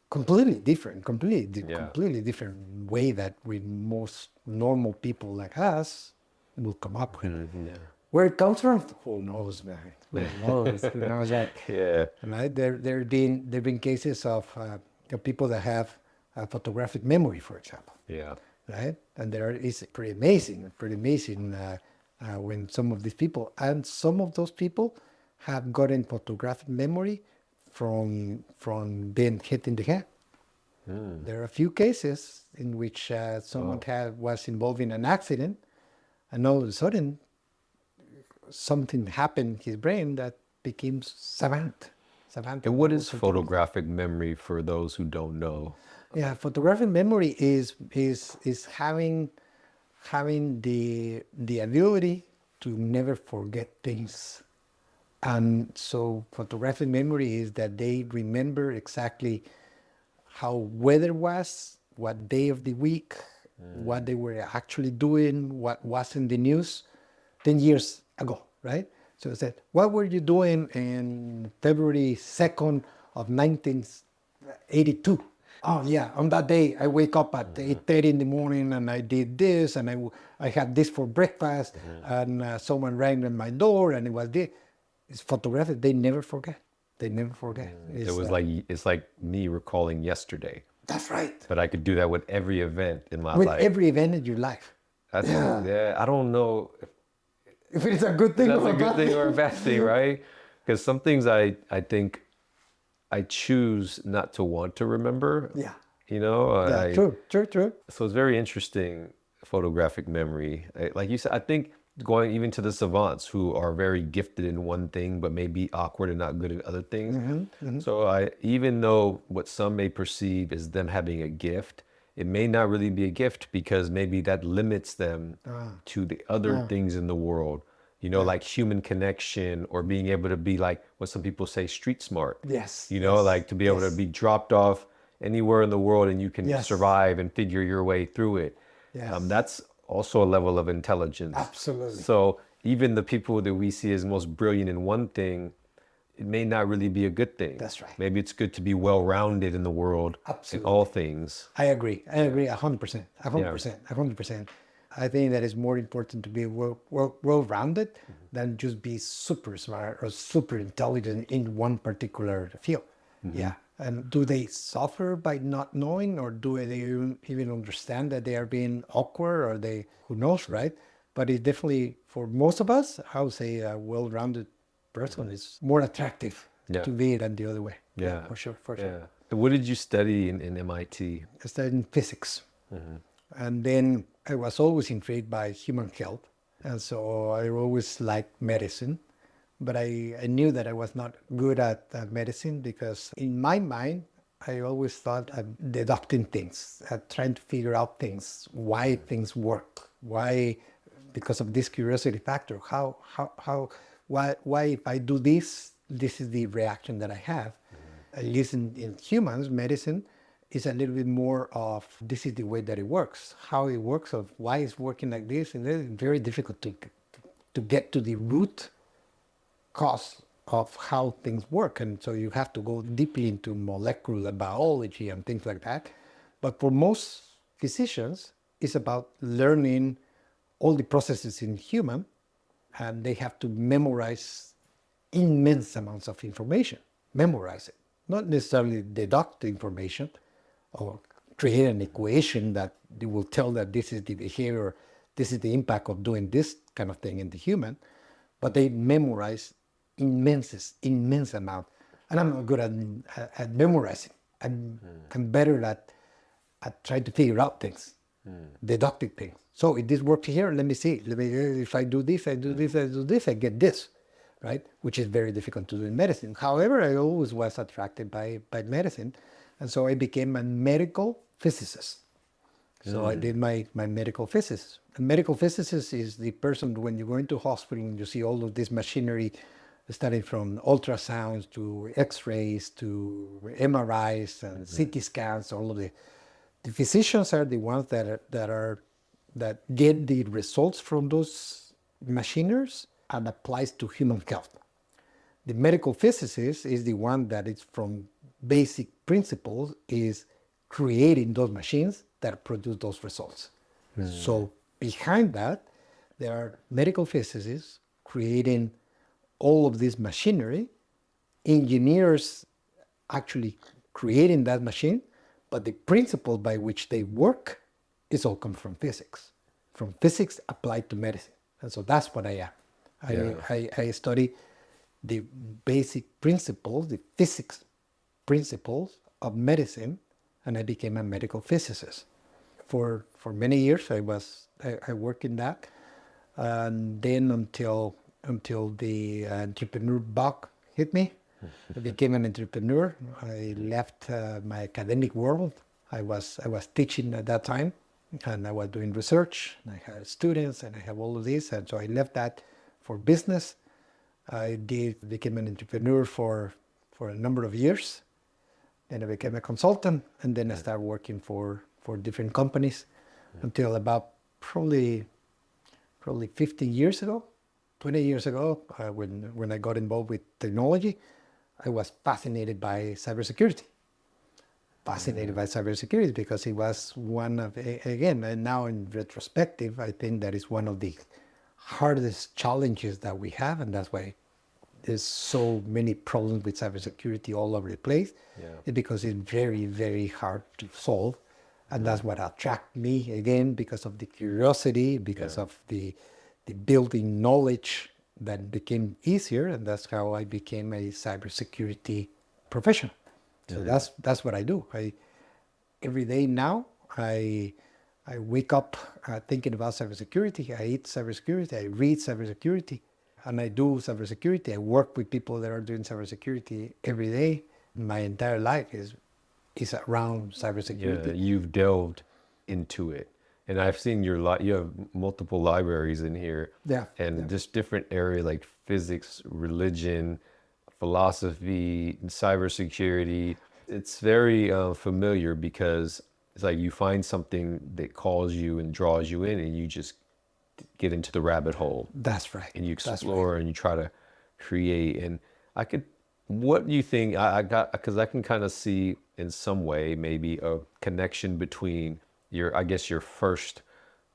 Completely different, completely different way that we most normal people like us will come up with. Yeah. Where it comes from, who knows, man? Who knows? Who knows that? Yeah. Right? There've been cases of people that have a photographic memory, for example. Yeah. Right? And there is pretty amazing when some of these people, and some of those people have gotten photographic memory from being hit in the head. There are a few cases in which someone was involved in an accident, and all of a sudden something happened in his brain that became savant. And what is photographic memory for those who don't know? Yeah, photographic memory is having the ability to never forget things. And so photographic memory is that they remember exactly how weather was, what day of the week, what they were actually doing, what was in the news 10 years ago, right? So I said, what were you doing in February 2nd of 1982? Oh yeah, on that day I wake up at 8:30 in the morning and I did this and I had this for breakfast and someone rang at my door and it was this. It's photographic. They never forget. They never forget. It was like, it's like me recalling yesterday, That's right. but I could do that with every event in my With life. every event in your life. That's, yeah, I don't know if If it's a good thing that's or a good thing or a bad thing, right? Because some things I think I choose not to want to remember. Yeah. You know? Yeah, true. So it's very interesting, photographic memory. Like you said, I think going even to the savants who are very gifted in one thing, but maybe awkward and not good at other things. So even though what some may perceive as them having a gift, it may not really be a gift because maybe that limits them to the other things in the world, like human connection or being able to be like what some people say street smart. Yes, Like to be able to be dropped off anywhere in the world and you can yes, survive and figure your way through it. yes, That's also a level of intelligence. absolutely, So even the people that we see as most brilliant in one thing, it may not really be a good thing. that's right, Maybe it's good to be well-rounded in the world in all absolutely. things. I agree 100%, Yeah. 100%. I think that it's more important to be well-rounded than just be super smart or super intelligent in one particular field. Yeah. And do they suffer by not knowing, or do they even understand that they are being awkward, or they, who knows, right? But it definitely, for most of us, I would say a well-rounded person is more attractive Yeah. to me than the other way. Yeah. For sure, for sure. Yeah. So what did you study in MIT? I studied in physics. And then I was always intrigued by human health. And so I always liked medicine. But I knew that I was not good at medicine because in my mind, I always thought I'm deducting things, trying to figure out things, why things work, why, because of this curiosity factor, why if I do this, this is the reaction that I have. At least in humans, medicine is a little bit more of this is the way that it works, how it works, of why it's working like this, and it's very difficult to get to the root cause of how things work. And so you have to go deeply into molecular biology and things like that. But for most physicians, it's about learning all the processes in human, and they have to memorize immense amounts of information, memorize it, not necessarily deduct the information or create an equation that they will tell that this is the behavior, this is the impact of doing this kind of thing in the human, but they memorize immense amount. And I'm not good at memorizing. I'm better at trying to figure out things, deducting things. So if this works here, let me see. If I do this, I do this, I do this, I get this, right? Which is very difficult to do in medicine. However, I always was attracted by medicine. And so I became a medical physicist. So I did my medical physics. A medical physicist is the person when you go into hospital and you see all of this machinery, starting from ultrasounds to X-rays to MRIs and CT scans. All of the physicians are the ones that get the results from those machineries and applies to human health. The medical physicist is the one that is from basic principles is creating those machines that produce those results. So behind that, there are medical physicists creating all of this machinery, engineers actually creating that machine, but the principle by which they work is all come from physics applied to medicine. And so that's what I am. I study the basic principles, the physics principles of medicine, and I became a medical physicist. For many years, I worked in that, and then until the entrepreneur bug hit me, I became an entrepreneur. I left my academic world. I was teaching at that time, and I was doing research. And I had students, and I have all of this, and so I left that for business. I became an entrepreneur for a number of years. Then I became a consultant, and then I started working for different companies until about probably 15 years ago, 20 years ago, when I got involved with technology, I was fascinated by cybersecurity. Because it was one of, again, and now in retrospective, I think that is one of the hardest challenges that we have, and that's why there's so many problems with cybersecurity all over the place. It's because it's very, very hard to solve. And that's what attracted me, again, because of the curiosity, because of the building knowledge that became easier. And that's how I became a cybersecurity professional. So that's what I do. Every day now, I wake up thinking about cybersecurity. I eat cybersecurity. I read cybersecurity. And I do cybersecurity. I work with people that are doing cybersecurity every day. My entire life is is around Yeah, cybersecurity. you've delved into it. And I've seen you have multiple libraries in here Yeah, yeah, and just different area like physics, religion, philosophy, cybersecurity. It's very familiar because it's like you find something that calls you and draws you in and you just get into the rabbit hole that's right. and you That's right. explore and you try to create. And I could, what do you think? I got, because I can kind of see in some way maybe a connection between your, I guess, your first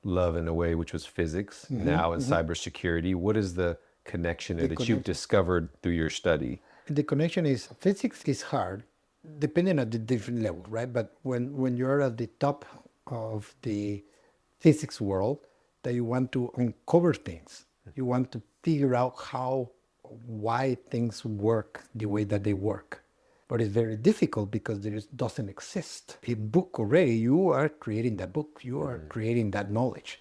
love in a way, which was physics, now in cybersecurity. What is the connection there The that you've connection. discovered through your study? The connection is physics is hard, depending on the different level, right? But when you're at the top of the physics world, that you want to uncover things, you want to figure out why things work the way that they work. But it's very difficult because there doesn't exist a book already. You are creating that book. You are creating that knowledge.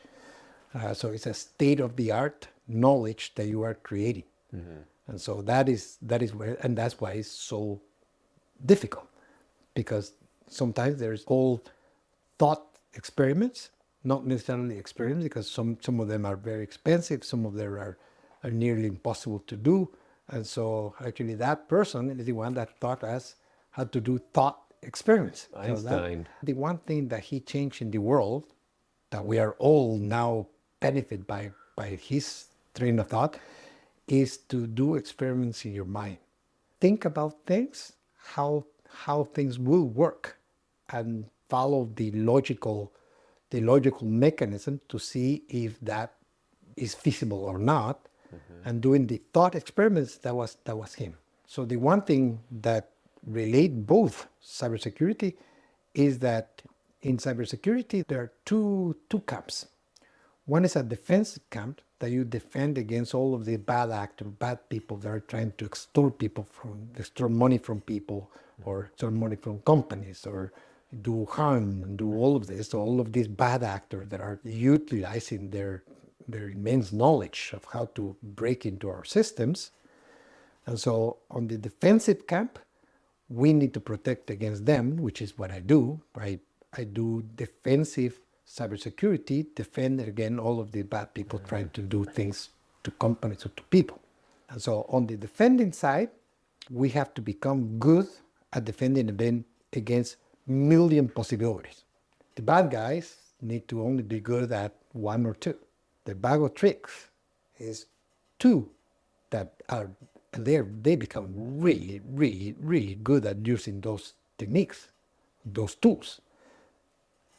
So it's a state of the art knowledge that you are creating. And so that is where, and that's why it's so difficult, because sometimes there's old thought experiments, not necessarily experiments, because some of them are very expensive, some of them are nearly impossible to do. And so actually that person is the one that taught us how to do thought experiments. So that Einstein. the one thing that he changed in the world, that we are all now benefit by his train of thought, is to do experiments in your mind. Think about things, how things will work, and follow the logical mechanism to see if that is feasible or not. And doing the thought experiments, that was him. So the one thing that relate both cybersecurity is that in cybersecurity there are two camps. One is a defense camp, that you defend against all of the bad actors, bad people that are trying to extort money from people, or extort money from companies, or do harm and do all of this. So all of these bad actors that are utilizing their immense knowledge of how to break into our systems. And so on the defensive camp, we need to protect against them, which is what I do. I do defensive cybersecurity, defend against all of the bad people trying to do things to companies or to people. And so on the defending side, we have to become good at defending them against million possibilities. The bad guys need to only be good at one or two. The bag of tricks is two that are they become really, really, really good at using those techniques, those tools.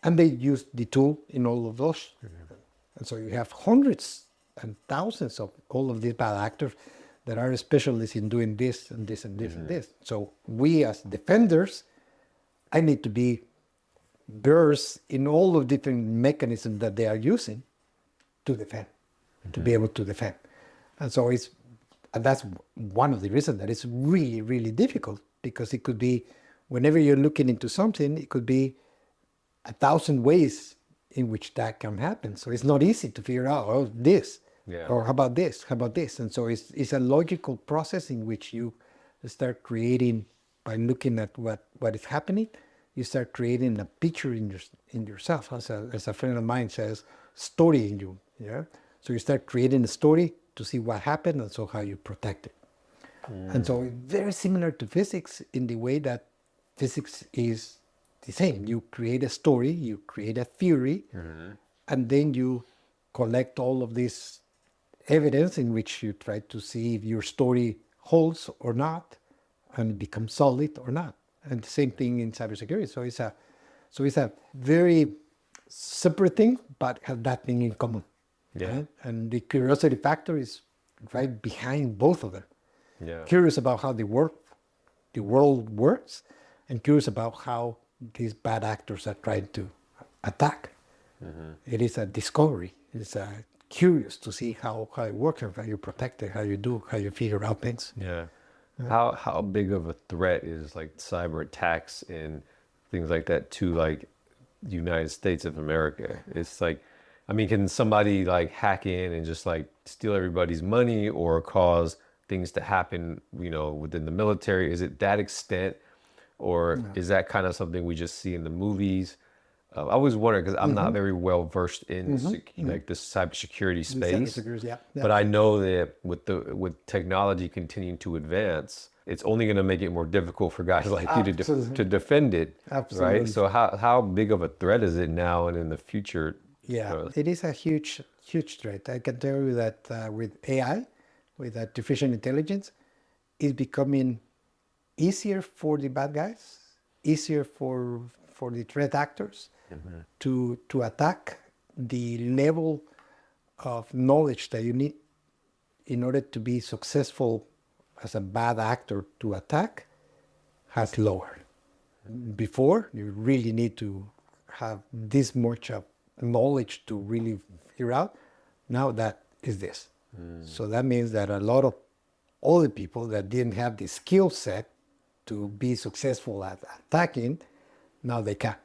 And they use the tool in all of those. And so you have hundreds and thousands of all of these bad actors that are specialists in doing this and this and this and this. So we as defenders, I need to be versed in all of different mechanisms that they are using to defend, to be able to defend. And so and that's one of the reasons that it's really, really difficult, because it could be, whenever you're looking into something, it could be 1,000 ways in which that can happen. So it's not easy to figure out, oh, this, Yeah. or how about this, how about this. And so it's a logical process in which you start creating, by looking at what is happening, you start creating a picture in yourself. As a friend of mine says, story in you. Yeah. So you start creating a story to see what happened, and so how you protect it. And so it's very similar to physics in the way that physics is the same. You create a story, you create a theory, and then you collect all of this evidence in which you try to see if your story holds or not, and it becomes solid or not. And the same thing in cybersecurity. So it's a very separate thing, but have that thing in common. Yeah. Right? And the curiosity factor is right behind both of them. Yeah. Curious about how the world works, and curious about how these bad actors are trying to attack. It is a discovery. It's curious to see how it works, and how you protect it, how you figure out things. Yeah. How big of a threat is like cyber attacks and things like that to like the United States of America? It's like, I mean, can somebody like hack in and just like steal everybody's money or cause things to happen, within the military? Is it that extent or is that kind of something we just see in the movies? I always wonder because I'm not very well versed in like the cybersecurity The space, cybersecurity, yeah, but yeah. I know that with technology continuing to advance, it's only going to make it more difficult for guys like you Absolutely. to defend it, right? Absolutely. So how big of a threat is it now and in the future? Yeah, it is a huge, huge threat. I can tell you that with AI, with artificial intelligence, it's becoming easier for the bad guys, easier for the threat actors to attack. The level of knowledge that you need in order to be successful as a bad actor to attack has lowered. Before, you really need to have this much of knowledge to really figure out. Now that is this. So that means that a lot of other people that didn't have the skill set to be successful at attacking, now they can.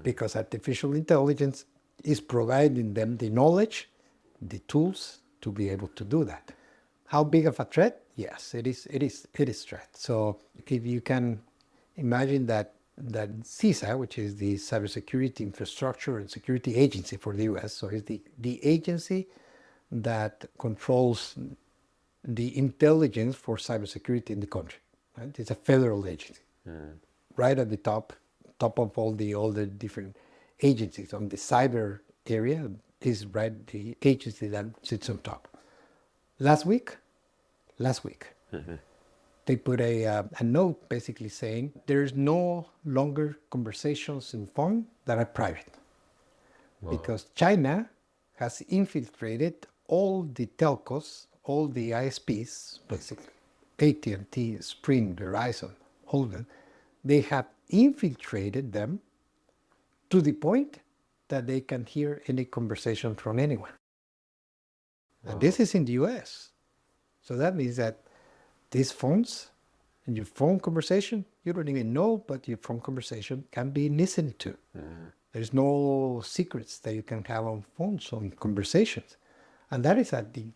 Because artificial intelligence is providing them the knowledge, the tools to be able to do that. How big of a threat? Yes, it is threat. So if you can imagine that CISA, which is the Cybersecurity Infrastructure and Security Agency for the US, so it's the agency that controls the intelligence for cybersecurity in the country. Right? It's a federal agency, right at the top of all the different agencies on the cyber area is right the agency that sits on top. Last week, they put a note basically saying there's no longer conversations in phone that are private. Wow. Because China has infiltrated all the telcos, all the ISPs, basically AT&T, Sprint, Verizon, all of them. They have infiltrated them to the point that they can hear any conversation from anyone. Wow. And this is in the US. So that means that these phones and your phone conversation, you don't even know, but your phone conversation can be listened to. There's no secrets that you can have on phones, on conversations. And that is at the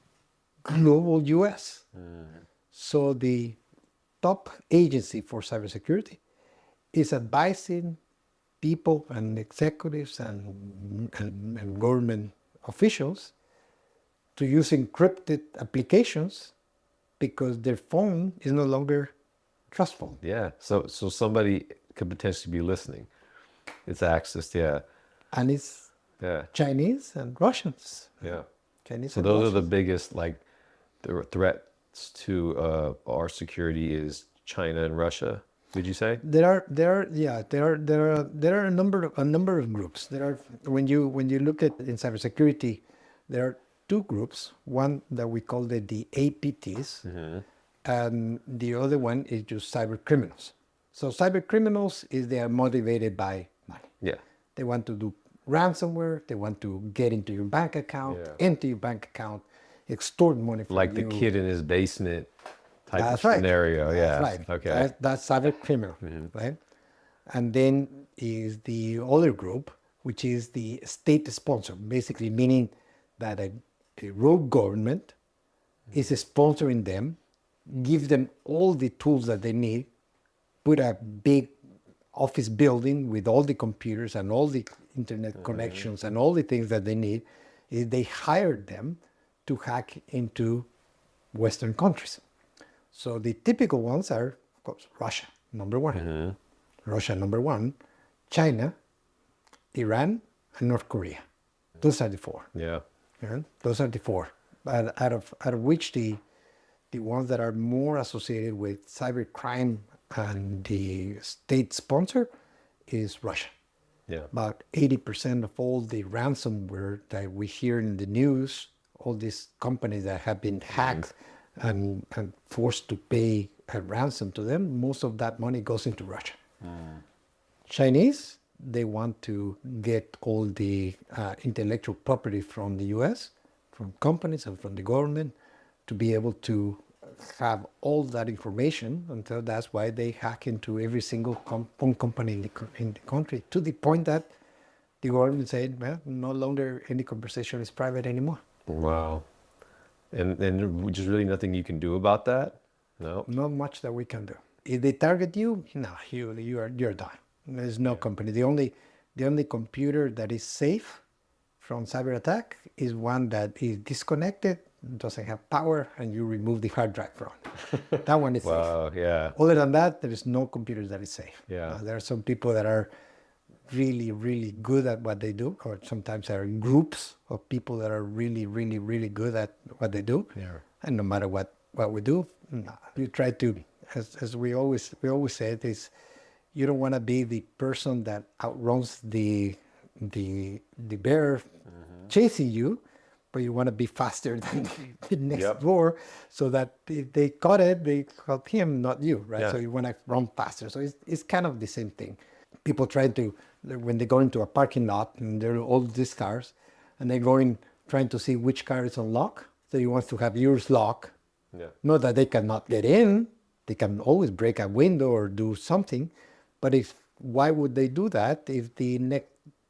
global US. So the top agency for cybersecurity is advising people and executives and government officials to use encrypted applications because their phone is no longer trustful. Yeah. So somebody could potentially be listening. It's accessed. Yeah. And it's Chinese and Russians. Yeah. Chinese so and those Russians. are the biggest like the threats to our security is China and Russia. Did you say? There are a number of groups. There are when you look at in cybersecurity, there are two groups. One that we call the APTs, and the other one is just cyber criminals. So cyber criminals is they are motivated by money. Yeah. They want to do ransomware. They want to get into your bank account, extort money from like you. the kid in his basement type That's of right. scenario. That's Yeah. right. Okay. That's cyber criminal, right? And then is the other group, which is the state sponsor, basically meaning that a rogue government is sponsoring them, give them all the tools that they need, put a big office building with all the computers and all the internet connections and all the things that they need. They hired them to hack into Western countries. So the typical ones are, of course, Russia, number one. Russia, number one. China, Iran, and North Korea. Those are the four. Yeah. Those are the four. But out of which the ones that are more associated with cybercrime and the state sponsor is Russia. Yeah. About 80% of all the ransomware that we hear in the news, all these companies that have been hacked and forced to pay a ransom to them, most of that money goes into Russia. Chinese, they want to get all the intellectual property from the US, from companies and from the government, to be able to have all that information. And so that's why they hack into every single phone company in the country, to the point that the government said, well, no longer any conversation is private anymore. Wow. And there's really nothing you can do about that? No? Not much that we can do. If they target you, no, you're done. There's no company. The only computer that is safe from cyber attack is one that is disconnected, doesn't have power, and you remove the hard drive from. That one is safe. Wow, yeah. Other than that, there is no computer that is safe. Yeah. There are some people that are really, really good at what they do, or sometimes there are groups of people that are really, really, really good at what they do. Yeah. And no matter what we do, you try to, as we always say it, is you don't want to be the person that outruns the bear chasing you, but you want to be faster than the next Yep. door, so that if they caught it, they caught him, not you, right? Yeah. So you want to run faster. So it's kind of the same thing. People try to, when they go into a parking lot and there are all these cars, and they're going trying to see which car is unlocked. So you want to have yours locked. Yeah. Not that they cannot get in, they can always break a window or do something, but why would they do that if the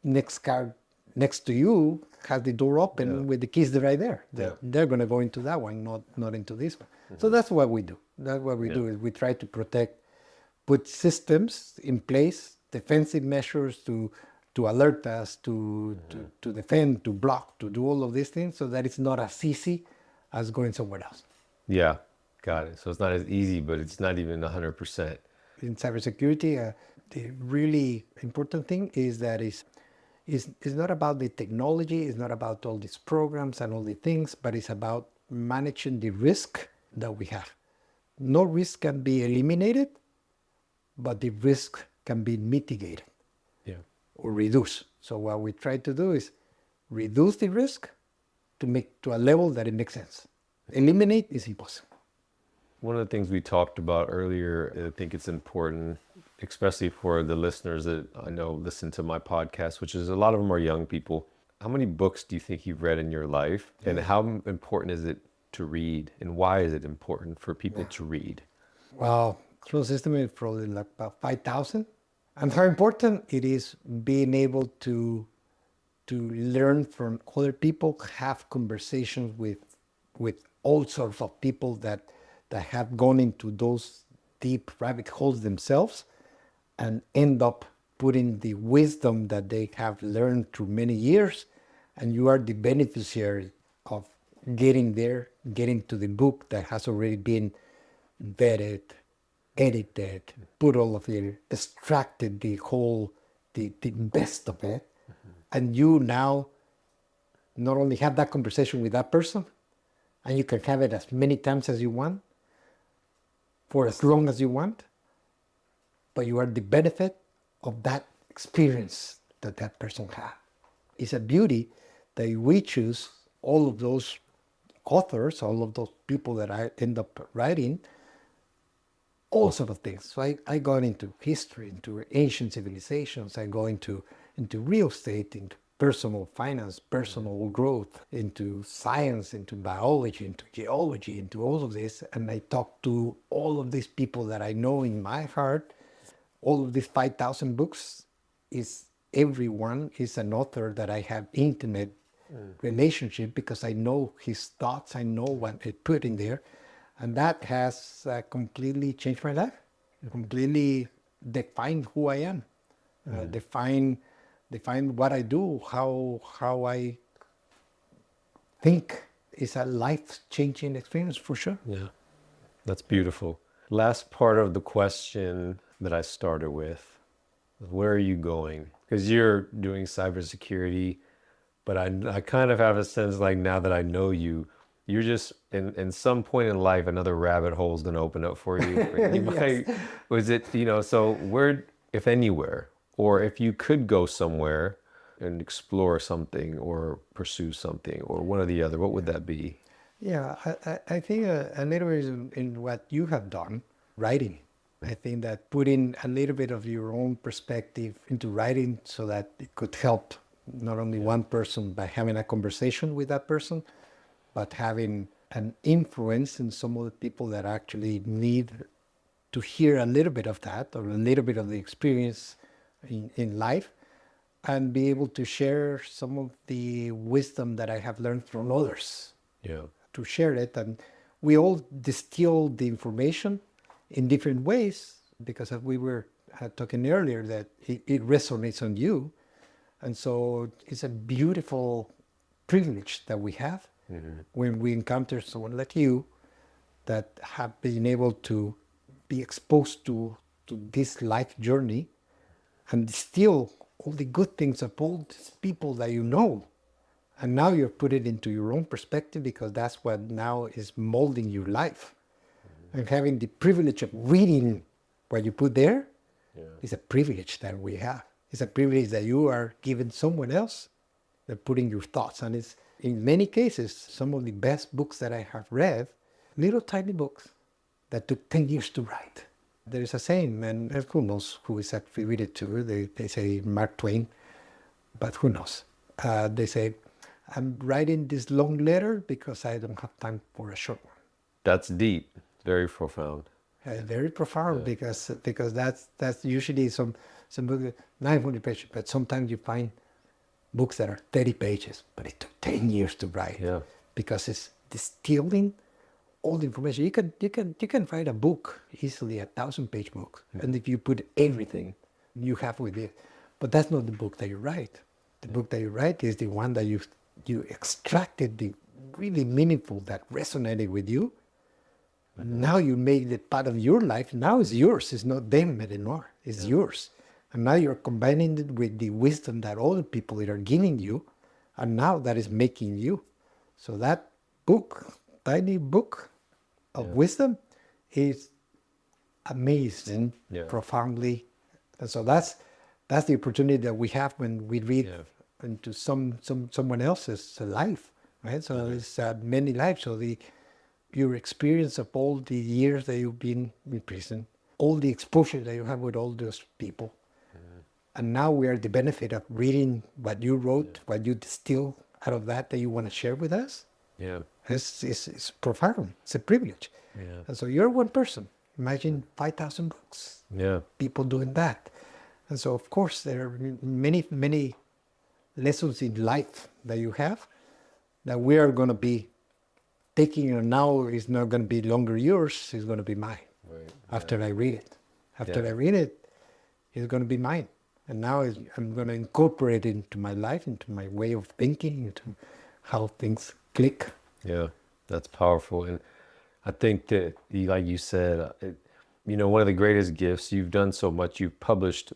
next car next to you has the door open with the keys right there? They're going to go into that one, not into this one. So that's what we do. That's what we do, is we try to protect, put systems in place, defensive measures to alert us, to defend, to block, to do all of these things, so that it's not as easy as going somewhere else. Yeah. Got it. So it's not as easy, but it's not even 100%. In cybersecurity, the really important thing is that it's not about the technology, it's not about all these programs and all the things, but it's about managing the risk that we have. No risk can be eliminated, but the risk can be mitigated. Yeah. Or reduced. So what we try to do is reduce the risk to a level that it makes sense. Eliminate is impossible. One of the things we talked about earlier, I think it's important, especially for the listeners that I know listen to my podcast, which is a lot of them are young people. How many books do you think you've read in your life? And how important is it to read? And why is it important for people to read? Well, close estimate probably like about 5,000. And how important it is being able to learn from other people, have conversations with all sorts of people that have gone into those deep rabbit holes themselves and end up putting the wisdom that they have learned through many years, and you are the beneficiary of getting there, getting to the book that has already been vetted, edited, put all of it, extracted the best of it, and you now not only have that conversation with that person, and you can have it as many times as you want, for as long as you want, but you are the benefit of that experience that that person had. It's a beauty that we choose all of those authors, all of those people that I end up writing, all sort of things. So I got into history, into ancient civilizations, I go into real estate, into personal finance, personal growth, into science, into biology, into geology, into all of this. And I talk to all of these people that I know in my heart. All of these 5,000 books, everyone is an author that I have intimate relationship, because I know his thoughts, I know what he put in there. And that has completely changed my life, completely defined who I am, define what I do, how I think. Is a life-changing experience for sure. Yeah, that's beautiful. Last part of the question that I started with, where are you going? Because you're doing cybersecurity, but I kind of have a sense, like, now that I know you, you're just in some point in life, another rabbit hole is going to open up for you. Was it, so where, if anywhere, or if you could go somewhere and explore something or pursue something or one or the other, what would that be? Yeah, I think a little bit in what you have done, writing. I think that putting a little bit of your own perspective into writing, so that it could help not only one person by having a conversation with that person, but having an influence in some of the people that actually need to hear a little bit of that, or a little bit of the experience in life, and be able to share some of the wisdom that I have learned from others. Yeah. To share it, and we all distill the information in different ways, because as we were talking earlier, that it resonates on you. And so it's a beautiful privilege that we have when we encounter someone like you that have been able to be exposed to this life journey and distill all the good things of all these people that you know. And now you put it into your own perspective, because that's what now is molding your life. And having the privilege of reading what you put there is a privilege that we have. It's a privilege that you are giving someone else. They're putting your thoughts. And it's, in many cases, some of the best books that I have read, little tiny books that took 10 years to write. There is a saying, and who knows who is attributed to, they say Mark Twain, but who knows? They say, I'm writing this long letter because I don't have time for a short one. That's deep, very profound. Very profound, because that's usually some books 900 pages, but sometimes you find books that are 30 pages, but it took 10 years to write. Yeah. Because it's distilling all the information. You can write a book easily, 1,000-page book, and if you put everything you have with it, but that's not the book that you write. The book that you write is the one that you extracted the really meaningful, that resonated with you. Now you made it part of your life. Now it's yours. It's not them anymore. It's yours. And now you're combining it with the wisdom that other people are giving you, and now that is making you. So that book, tiny book of wisdom, is amazing, profoundly. And so that's the opportunity that we have when we read into someone else's life, right? So it's many lives. So your experience of all the years that you've been in prison, all the exposure that you have with all those people, and now we are the benefit of reading what you wrote, what you distill out of that you want to share with us. Yeah. It's profound. It's a privilege. Yeah. And so you're one person. Imagine 5,000 books. Yeah. People doing that. And so, of course, there are many, many lessons in life that you have that we are going to be taking, and now is not going to be longer yours, it's going to be mine. Right. After I read it. After I read it, it's going to be mine. And now I'm going to incorporate it into my life, into my way of thinking, into how things click. Yeah, that's powerful. And I think that, like you said, one of the greatest gifts, you've done so much. You've published,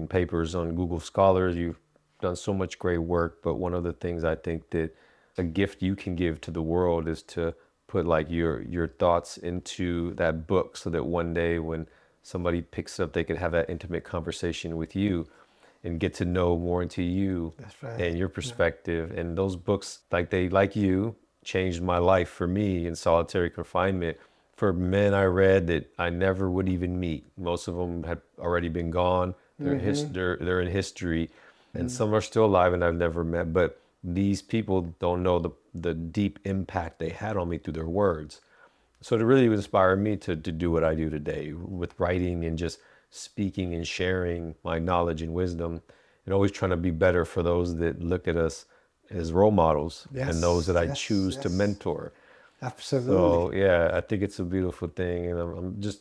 papers on Google Scholars. You've done so much great work. But one of the things I think that a gift you can give to the world is to put like your thoughts into that book, so that one day when somebody picks up, they can have that intimate conversation with you and get to know more into you. That's right. And your perspective. And those books, like you, changed my life for me in solitary confinement. For men I read that I never would even meet. Most of them had already been gone. They're in history, and some are still alive and I've never met. But these people don't know the deep impact they had on me through their words. So it really inspired me to do what I do today with writing and just speaking and sharing my knowledge and wisdom, and always trying to be better for those that look at us as role models, and those that I choose to mentor. Absolutely. So yeah, I think it's a beautiful thing, and I'm just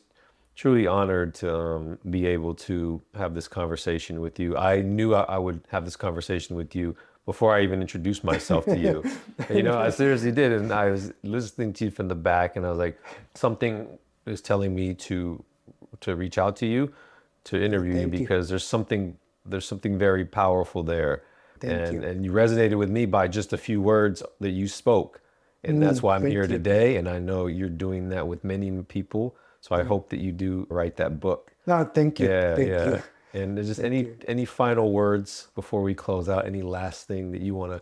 truly honored to be able to have this conversation with you. I knew I would have this conversation with you before I even introduced myself to you. And, I seriously did. And I was listening to you from the back, and I was like, something is telling me to reach out to you, to interview you, because there's something very powerful there. And you resonated with me by just a few words that you spoke. And that's why I'm here today. And I know you're doing that with many people. So I hope that you do write that book. No, thank you. Thank you. And there's just any final words before we close out, any last thing that you want to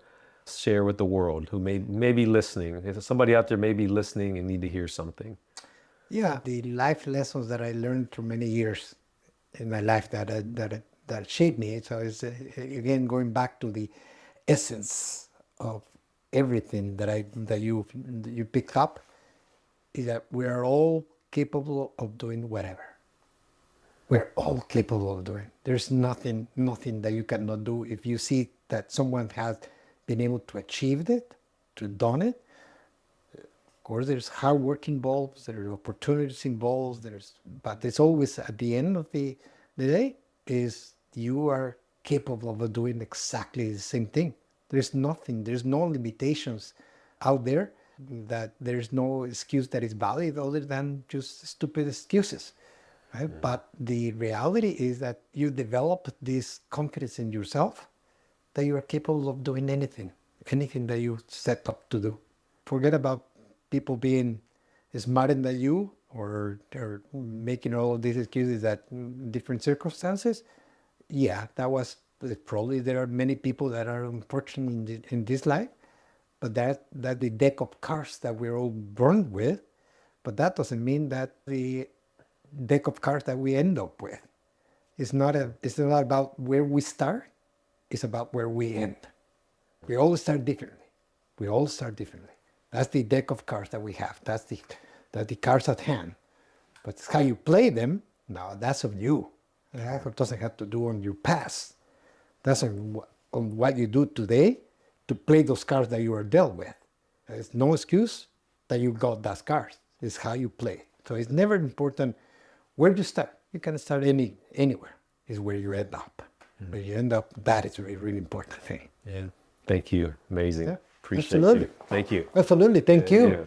share with the world who may be listening? If somebody out there may be listening and need to hear something. Yeah, the life lessons that I learned through many years in my life that shaped me. So it's again going back to the essence of everything that you pick up, is that we are all capable of doing whatever. We're all capable of doing. There's nothing that you cannot do. If you see that someone has been able to achieve it, to done it, course, there's hard work involved, there are opportunities involved, but it's always at the end of the day is you are capable of doing exactly the same thing. There's no limitations out there, that there's no excuse that is valid other than just stupid excuses. Right? But the reality is that you develop this confidence in yourself that you are capable of doing anything that you set up to do. Forget about people being smarter than you or making all of these excuses that different circumstances. Yeah, that was probably, there are many people that are unfortunate in this life, but that the deck of cards that we're all born with, but that doesn't mean that the deck of cards that we end up with. It's not about where we start, it's about where we end. We all start differently. That's the deck of cards that we have. That's the cards at hand. But it's how you play them. Now that's on you. It doesn't have to do on your past. That's on what you do today to play those cards that you are dealt with. There's no excuse that you got those cards. It's how you play. So it's never important where you start. You can start anywhere. It's where you end up. Where you end up, that is a really, really important thing. Yeah. Thank you. Amazing. Yeah, Appreciate absolutely. you. Thank you. Absolutely. Thank you. Yeah.